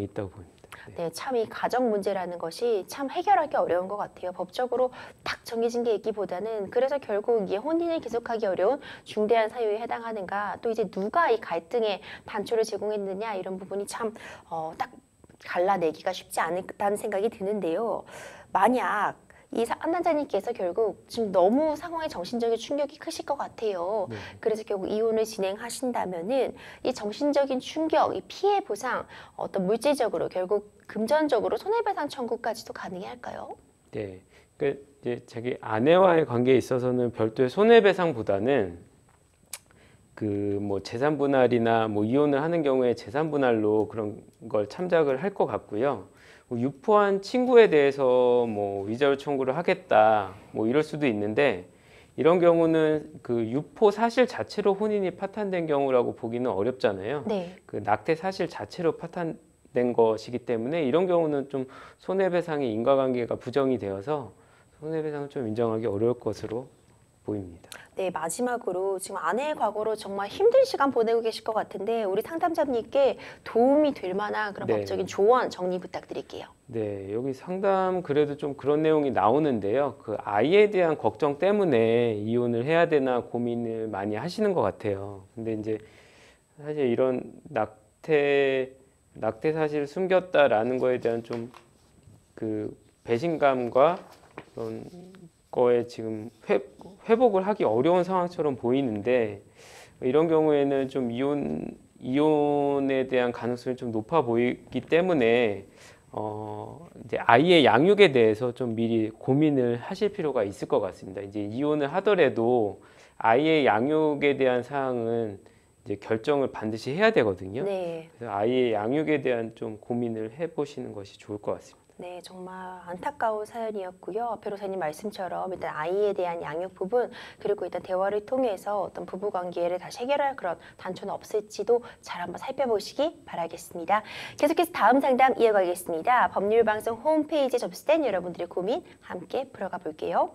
있다고 보입니다. 네, 참 이 가정 문제라는 것이 참 해결하기 어려운 것 같아요. 법적으로 딱 정해진 게 있기보다는 그래서 결국 이게 혼인을 계속하기 어려운 중대한 사유에 해당하는가 또 이제 누가 이 갈등의 단초를 제공했느냐 이런 부분이 참 딱 갈라내기가 쉽지 않다는 생각이 드는데요. 만약 이 안난자님께서 결국 지금 너무 상황의 정신적인 충격이 크실 것 같아요. 네. 그래서 결국 이혼을 진행하신다면은 이 정신적인 충격, 이 피해 보상, 어떤 물질적으로 결국 금전적으로 손해배상 청구까지도 가능할까요? 네, 그 이제 자기 아내와의 관계에 있어서는 별도의 손해배상보다는 그 뭐 재산 분할이나 뭐 이혼을 하는 경우에 재산 분할로 그런 걸 참작을 할 것 같고요. 뭐 유포한 친구에 대해서 뭐 위자료 청구를 하겠다 뭐 이럴 수도 있는데 이런 경우는 그 유포 사실 자체로 혼인이 파탄된 경우라고 보기는 어렵잖아요. 네. 그 낙태 사실 자체로 파탄된 것이기 때문에 이런 경우는 좀 손해배상이 인과관계가 부정이 되어서 손해배상을 좀 인정하기 어려울 것으로 보입니다. 네, 마지막으로 지금 아내의 과거로 정말 힘든 시간 보내고 계실 것 같은데 우리 상담자님께 도움이 될 만한 그런 네. 법적인 조언 정리 부탁드릴게요. 네, 여기 상담 그래도 좀 그런 내용이 나오는데요. 그 아이에 대한 걱정 때문에 이혼을 해야 되나 고민을 많이 하시는 것 같아요. 근데 이제 사실 이런 낙태 사실을 숨겼다라는 거에 대한 좀 그 배신감과 그런 거에 지금 회복을 하기 어려운 상황처럼 보이는데 이런 경우에는 좀 이혼에 대한 가능성이 좀 높아 보이기 때문에 이제 아이의 양육에 대해서 좀 미리 고민을 하실 필요가 있을 것 같습니다. 이제 이혼을 하더라도 아이의 양육에 대한 사항은 이제 결정을 반드시 해야 되거든요. 네. 그래서 아이의 양육에 대한 좀 고민을 해보시는 것이 좋을 것 같습니다. 네, 정말 안타까운 사연이었고요. 변호사님 말씀처럼 일단 아이에 대한 양육 부분 그리고 일단 대화를 통해서 어떤 부부 관계를 다시 해결할 그런 단초는 없을지도 잘 한번 살펴보시기 바라겠습니다. 계속해서 다음 상담 이어가겠습니다. 법률방송 홈페이지에 접수된 여러분들의 고민 함께 풀어가 볼게요.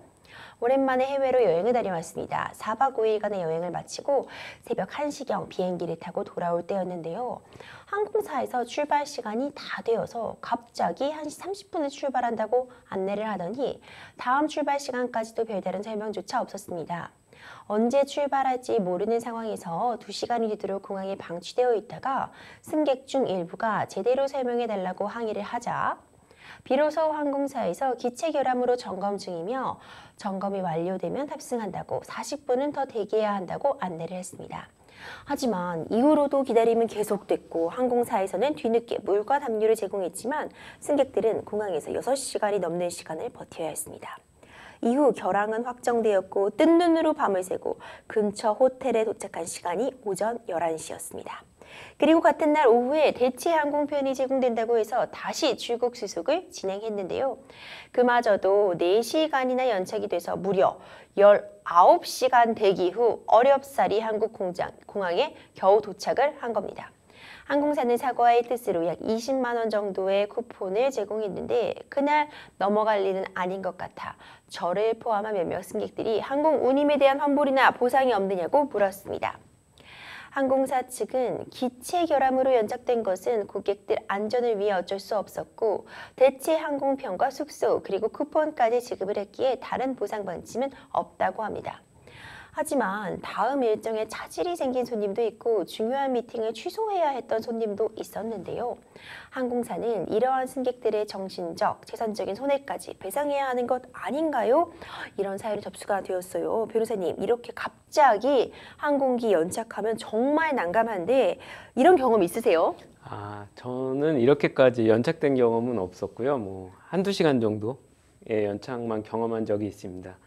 오랜만에 해외로 여행을 다녀왔습니다. 4박 5일간의 여행을 마치고 새벽 1시경 비행기를 타고 돌아올 때였는데요. 항공사에서 출발 시간이 다 되어서 갑자기 1시 30분에 출발한다고 안내를 하더니 다음 출발 시간까지도 별다른 설명조차 없었습니다. 언제 출발할지 모르는 상황에서 2시간이 되도록 공항에 방치되어 있다가 승객 중 일부가 제대로 설명해달라고 항의를 하자 비로소 항공사에서 기체 결함으로 점검 중이며 점검이 완료되면 탑승한다고 40분은 더 대기해야 한다고 안내를 했습니다. 하지만 이후로도 기다림은 계속됐고 항공사에서는 뒤늦게 물과 담요를 제공했지만 승객들은 공항에서 6시간이 넘는 시간을 버텨야 했습니다. 이후 결항은 확정되었고 뜬 눈으로 밤을 새고 근처 호텔에 도착한 시간이 오전 11시였습니다. 그리고 같은 날 오후에 대체 항공편이 제공된다고 해서 다시 출국 수속을 진행했는데요. 그마저도 4시간이나 연착이 돼서 무려 19시간 대기 후 어렵사리 한국 공항에 겨우 도착을 한 겁니다. 항공사는 사과의 뜻으로 약 20만 원 정도의 쿠폰을 제공했는데 그날 넘어갈 일은 아닌 것 같아 저를 포함한 몇몇 승객들이 항공 운임에 대한 환불이나 보상이 없느냐고 물었습니다. 항공사 측은 기체 결함으로 연착된 것은 고객들 안전을 위해 어쩔 수 없었고 대체 항공편과 숙소 그리고 쿠폰까지 지급을 했기에 다른 보상 방침은 없다고 합니다. 하지만 다음 일정에 차질이 생긴 손님도 있고 중요한 미팅을 취소해야 했던 손님도 있었는데요. 항공사는 이러한 승객들의 정신적, 재산적인 손해까지 배상해야 하는 것 아닌가요? 이런 사연이 접수가 되었어요. 변호사님, 이렇게 갑자기 항공기 연착하면 정말 난감한데 이런 경험 있으세요? 저는 이렇게까지 연착된 경험은 없었고요. 뭐 한두 시간 정도의 연착만 경험한 적이 있습니다.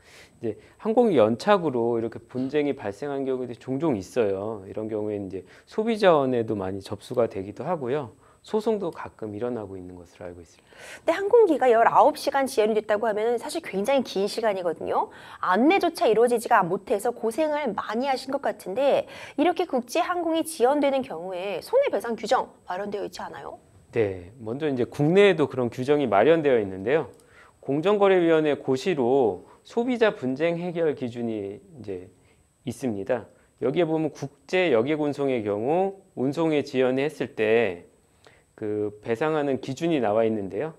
이제 항공기 연착으로 이렇게 분쟁이 발생한 경우들이 종종 있어요. 이런 경우에는 이제 소비자원에도 많이 접수가 되기도 하고요. 소송도 가끔 일어나고 있는 것으로 알고 있습니다. 근데 항공기가 19시간 지연이 됐다고 하면 사실 굉장히 긴 시간이거든요. 안내조차 이루어지지가 못해서 고생을 많이 하신 것 같은데 이렇게 국제 항공이 지연되는 경우에 손해배상 규정 마련되어 있지 않아요? 네, 먼저 이제 국내에도 그런 규정이 마련되어 있는데요. 공정거래위원회 고시로 소비자 분쟁 해결 기준이 이제 있습니다. 여기에 보면 국제 여객 운송의 경우 운송에 지연이 했을 때 그 배상하는 기준이 나와 있는데요.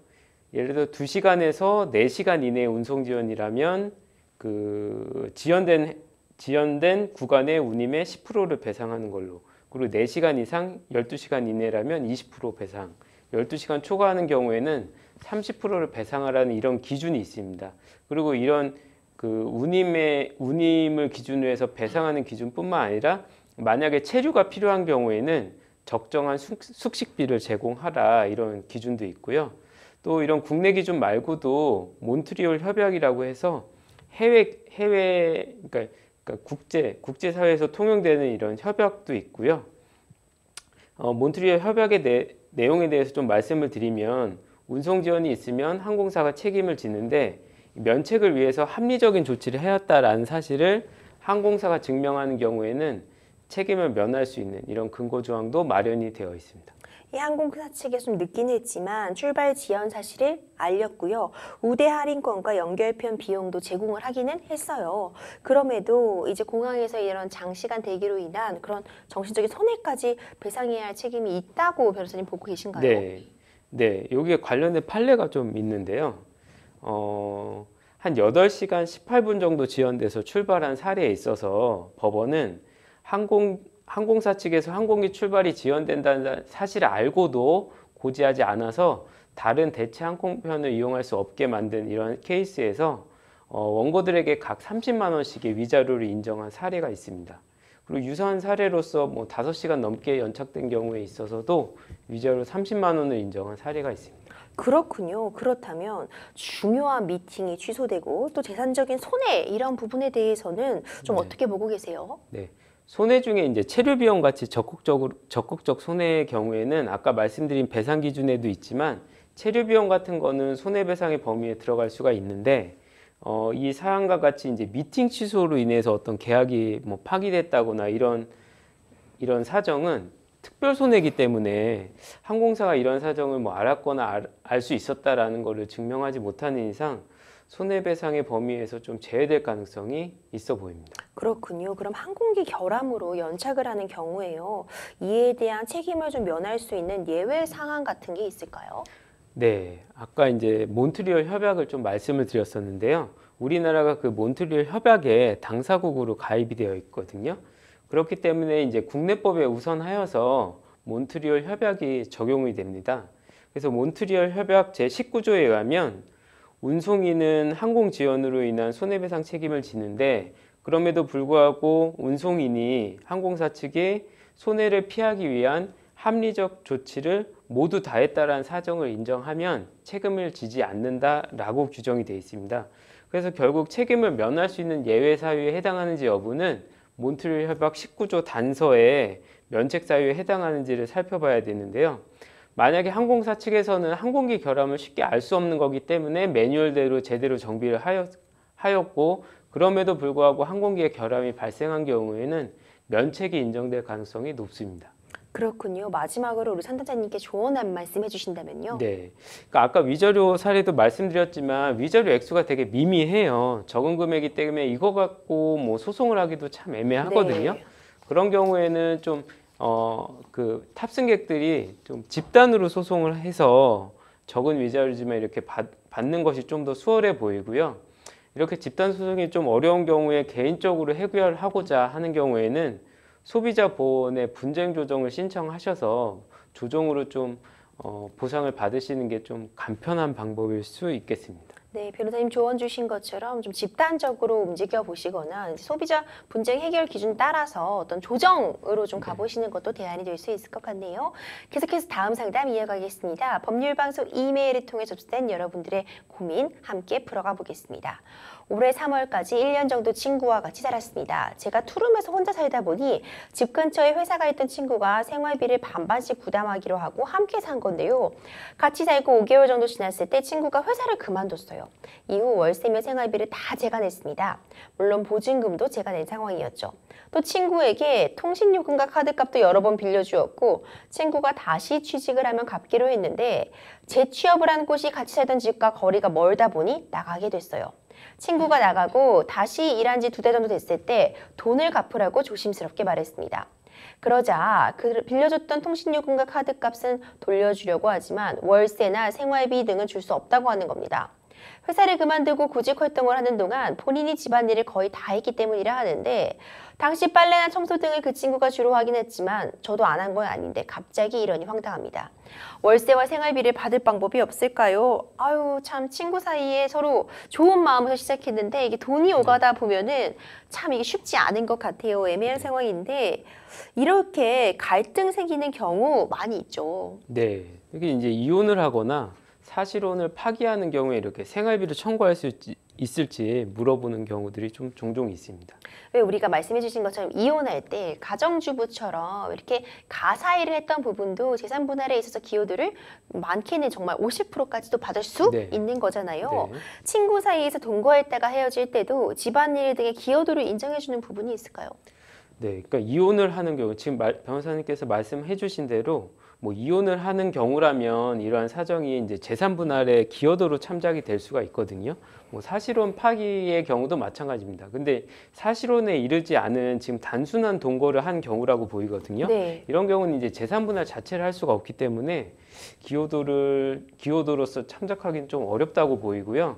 예를 들어 2시간에서 4시간 이내 운송 지연이라면 그 지연된 구간의 운임의 10%를 배상하는 걸로, 그리고 4시간 이상 12시간 이내라면 20% 배상, 12시간 초과하는 경우에는 30%를 배상하라는 이런 기준이 있습니다. 그리고 이런 그 운임을 기준으로 해서 배상하는 기준뿐만 아니라 만약에 체류가 필요한 경우에는 적정한 숙식비를 제공하라, 이런 기준도 있고요. 또 이런 국내 기준 말고도 몬트리올 협약이라고 해서 그러니까 국제 사회에서 통용되는 이런 협약도 있고요. 몬트리올 협약의 내용에 대해서 좀 말씀을 드리면, 운송 지연이 있으면 항공사가 책임을 지는데 면책을 위해서 합리적인 조치를 해왔다라는 사실을 항공사가 증명하는 경우에는 책임을 면할 수 있는 이런 근거 조항도 마련이 되어 있습니다. 이 항공사 측에 좀 늦긴 했지만 출발 지연 사실을 알렸고요. 우대 할인권과 연결편 비용도 제공을 하기는 했어요. 그럼에도 이제 공항에서 이런 장시간 대기로 인한 그런 정신적인 손해까지 배상해야 할 책임이 있다고 변호사님 보고 계신가요? 네, 여기에 관련된 판례가 좀 있는데요. 한 8시간 18분 정도 지연돼서 출발한 사례에 있어서 법원은 항공사 측에서 항공기 출발이 지연된다는 사실을 알고도 고지하지 않아서 다른 대체 항공편을 이용할 수 없게 만든 이런 케이스에서 원고들에게 각 30만 원씩의 위자료를 인정한 사례가 있습니다. 그리고 유사한 사례로서 5시간 넘게 연착된 경우에 있어서도 위자료 30만 원을 인정한 사례가 있습니다. 그렇군요. 그렇다면 중요한 미팅이 취소되고 또 재산적인 손해 이런 부분에 대해서는 좀 어떻게 보고 계세요? 네. 손해 중에 이제 체류 비용 같이 적극적 손해의 경우에는 아까 말씀드린 배상 기준에도 있지만 체류 비용 같은 거는 손해배상의 범위에 들어갈 수가 있는데 이 사안과 같이 이제 미팅 취소로 인해서 어떤 계약이 파기됐다거나 이런 사정은 특별 손해이기 때문에 항공사가 이런 사정을 알았거나 알 수 있었다라는 것을 증명하지 못하는 이상 손해배상의 범위에서 좀 제외될 가능성이 있어 보입니다. 그렇군요. 그럼 항공기 결함으로 연착을 하는 경우에요. 이에 대한 책임을 좀 면할 수 있는 예외 상황 같은 게 있을까요? 네, 아까 이제 몬트리올 협약을 좀 말씀을 드렸었는데요. 우리나라가 그 몬트리올 협약에 당사국으로 가입이 되어 있거든요. 그렇기 때문에 이제 국내법에 우선하여서 몬트리올 협약이 적용이 됩니다. 그래서 몬트리올 협약 제19조에 의하면 운송인은 항공 지연으로 인한 손해배상 책임을 지는데, 그럼에도 불구하고 운송인이 항공사 측에 손해를 피하기 위한 합리적 조치를 모두 다했다라는 사정을 인정하면 책임을 지지 않는다라고 규정이 되어 있습니다. 그래서 결국 책임을 면할 수 있는 예외 사유에 해당하는지 여부는 몬트리올 협약 19조 단서에 면책 사유에 해당하는지를 살펴봐야 되는데요. 만약에 항공사 측에서는 항공기 결함을 쉽게 알 수 없는 거기 때문에 매뉴얼대로 제대로 정비를 하였고, 그럼에도 불구하고 항공기에 결함이 발생한 경우에는 면책이 인정될 가능성이 높습니다. 그렇군요. 마지막으로 우리 상담자님께 조언 한 말씀 해주신다면요. 네, 그러니까 아까 위자료 사례도 말씀드렸지만 위자료 액수가 되게 미미해요. 적은 금액이기 때문에 이거 갖고 소송을 하기도 참 애매하거든요. 네. 그런 경우에는 좀 그 탑승객들이 좀 집단으로 소송을 해서 적은 위자료지만 이렇게 받는 것이 좀 더 수월해 보이고요. 이렇게 집단 소송이 좀 어려운 경우에 개인적으로 해결하고자 하는 경우에는 소비자 보호원의 분쟁 조정을 신청하셔서 조정으로 좀 보상을 받으시는 게 좀 간편한 방법일 수 있겠습니다. 네, 변호사님 조언 주신 것처럼 좀 집단적으로 움직여 보시거나 소비자 분쟁 해결 기준 따라서 어떤 조정으로 좀 가보시는 것도 대안이 될 수 있을 것 같네요. 계속해서 다음 상담 이어가겠습니다. 법률방송 이메일을 통해 접수된 여러분들의 고민 함께 풀어가 보겠습니다. 올해 3월까지 1년 정도 친구와 같이 살았습니다. 제가 투룸에서 혼자 살다 보니 집 근처에 회사가 있던 친구가 생활비를 반반씩 부담하기로 하고 함께 산 건데요. 같이 살고 5개월 정도 지났을 때 친구가 회사를 그만뒀어요. 이후 월세며 생활비를 다 제가 냈습니다. 물론 보증금도 제가 낸 상황이었죠. 또 친구에게 통신요금과 카드값도 여러 번 빌려주었고 친구가 다시 취직을 하면 갚기로 했는데 재취업을 한 곳이 같이 살던 집과 거리가 멀다 보니 나가게 됐어요. 친구가 나가고 다시 일한 지 2달 정도 됐을 때 돈을 갚으라고 조심스럽게 말했습니다. 그러자 빌려줬던 통신요금과 카드값은 돌려주려고 하지만 월세나 생활비 등은 줄 수 없다고 하는 겁니다. 회사를 그만두고 구직 활동을 하는 동안 본인이 집안일을 거의 다 했기 때문이라 하는데 당시 빨래나 청소 등을 그 친구가 주로 하긴 했지만 저도 안 한 건 아닌데 갑자기 이러니 황당합니다. 월세와 생활비를 받을 방법이 없을까요? 아유 참 친구 사이에 서로 좋은 마음으로 시작했는데 이게 돈이 오가다 보면은 참 이게 쉽지 않은 것 같아요. 애매한 상황인데 이렇게 갈등 생기는 경우 많이 있죠. 네, 이게 이제 이혼을 하거나 사실혼을 파기하는 경우에 이렇게 생활비를 청구할 수 있을지 물어보는 경우들이 좀 종종 있습니다. 왜 우리가 말씀해 주신 것처럼 이혼할 때 가정주부처럼 이렇게 가사일을 했던 부분도 재산 분할에 있어서 기여도를 많게는 정말 50%까지도 받을 수 네. 있는 거잖아요. 네. 친구 사이에서 동거했다가 헤어질 때도 집안일 등의 기여도를 인정해 주는 부분이 있을까요? 네, 그러니까 이혼을 하는 경우 지금 변호사님께서 말씀해 주신 대로 뭐 이혼을 하는 경우라면 이러한 사정이 이제 재산 분할의 기여도로 참작이 될 수가 있거든요. 뭐 사실혼 파기의 경우도 마찬가지입니다. 근데 사실혼에 이르지 않은 지금 단순한 동거를 한 경우라고 보이거든요. 네. 이런 경우는 이제 재산 분할 자체를 할 수가 없기 때문에 기여도로서 참작하기는 좀 어렵다고 보이고요.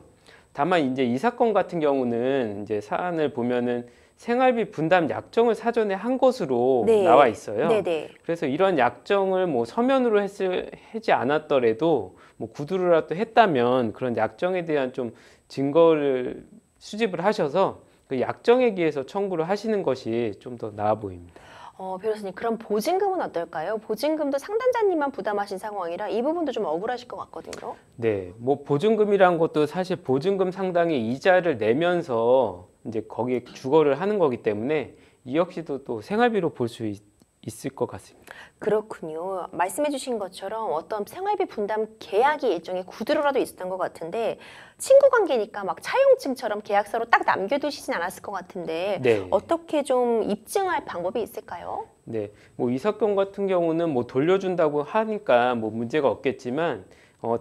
다만 이제 이 사건 같은 경우는 이제 사안을 보면은 생활비 분담 약정을 사전에 한 것으로 네. 나와 있어요. 네네. 그래서 이런 약정을 뭐 서면으로 하지 않았더라도 뭐 구두로라도 했다면 그런 약정에 대한 좀 증거를 수집을 하셔서 그 약정에 기해서 청구를 하시는 것이 좀 더 나아 보입니다. 변호사님 그럼 보증금은 어떨까요? 보증금도 상담자님만 부담하신 상황이라 이 부분도 좀 억울하실 것 같거든요. 네, 뭐 보증금이란 것도 사실 보증금 상당의 이자를 내면서 이제 거기에 주거를 하는 거기 때문에 이 역시도 또 생활비로 볼 수 있을 것 같습니다. 그렇군요. 말씀해 주신 것처럼 어떤 생활비 분담 계약이 일종의 구두로라도 있었던 것 같은데 친구 관계니까 막 차용증처럼 계약서로 딱 남겨두시진 않았을 것 같은데 네. 어떻게 좀 입증할 방법이 있을까요? 네, 뭐 이 사건 같은 경우는 뭐 돌려준다고 하니까 뭐 문제가 없겠지만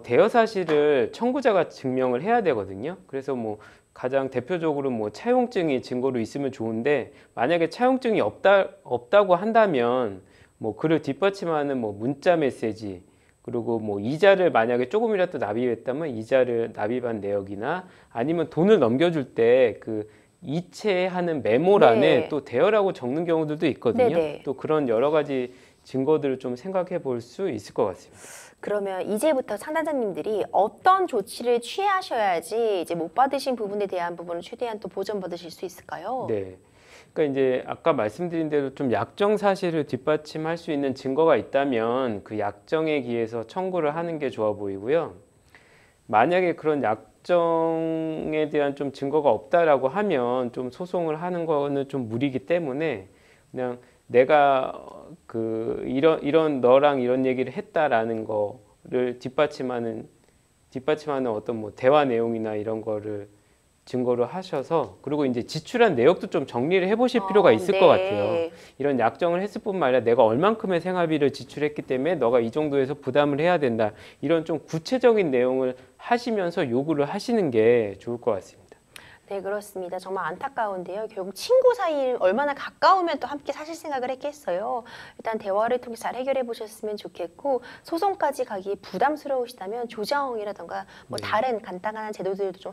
대여 사실을 청구자가 증명을 해야 되거든요. 그래서 뭐 가장 대표적으로 뭐 차용증이 증거로 있으면 좋은데 만약에 차용증이 없다고 한다면 뭐 그를 뒷받침하는 뭐 문자 메시지 그리고 뭐 이자를 만약에 조금이라도 납입했다면 이자를 납입한 내역이나 아니면 돈을 넘겨줄 때 그 이체하는 메모란에 네. 또 대여라고 적는 경우들도 있거든요. 네네. 또 그런 여러 가지 증거들을 좀 생각해 볼 수 있을 것 같습니다. 그러면 이제부터 상담자님들이 어떤 조치를 취하셔야지 이제 못 받으신 부분에 대한 부분을 최대한 또 보전받으실 수 있을까요? 네. 그러니까 이제 아까 말씀드린 대로 좀 약정 사실을 뒷받침할 수 있는 증거가 있다면 그 약정에 기해서 청구를 하는 게 좋아 보이고요. 만약에 그런 약정에 대한 좀 증거가 없다라고 하면 좀 소송을 하는 거는 좀 무리이기 때문에 그냥 내가 이런 너랑 이런 얘기를 했다라는 거를 뒷받침하는 어떤 뭐 대화 내용이나 이런 거를 증거로 하셔서 그리고 이제 지출한 내역도 좀 정리를 해보실 필요가 있을 네. 것 같아요. 이런 약정을 했을 뿐만 아니라 내가 얼만큼의 생활비를 지출했기 때문에 너가 이 정도에서 부담을 해야 된다. 이런 좀 구체적인 내용을 하시면서 요구를 하시는 게 좋을 것 같습니다. 네, 그렇습니다. 정말 안타까운데요. 결국 친구 사이 얼마나 가까우면 또 함께 사실 생각을 했겠어요. 일단 대화를 통해 잘 해결해 보셨으면 좋겠고 소송까지 가기 부담스러우시다면 조정이라던가 뭐 다른 간단한 제도들도 좀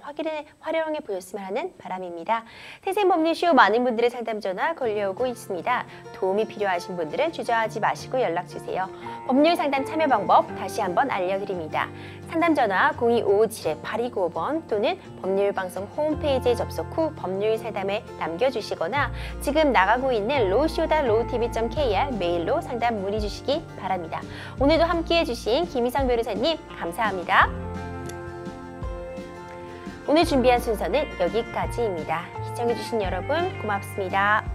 활용해 보셨으면 하는 바람입니다. 태생법률쇼 많은 분들의 상담 전화 걸려오고 있습니다. 도움이 필요하신 분들은 주저하지 마시고 연락 주세요. 법률 상담 참여 방법 다시 한번 알려드립니다. 상담 전화 0257-8295번 또는 법률방송 홈페이지에 접속 후 법률 상담에 남겨주시거나 지금 나가고 있는 lowshow.lowtv.kr 메일로 상담 문의 주시기 바랍니다. 오늘도 함께해 주신 김희성 변호사님 감사합니다. 오늘 준비한 순서는 여기까지입니다. 시청해주신 여러분 고맙습니다.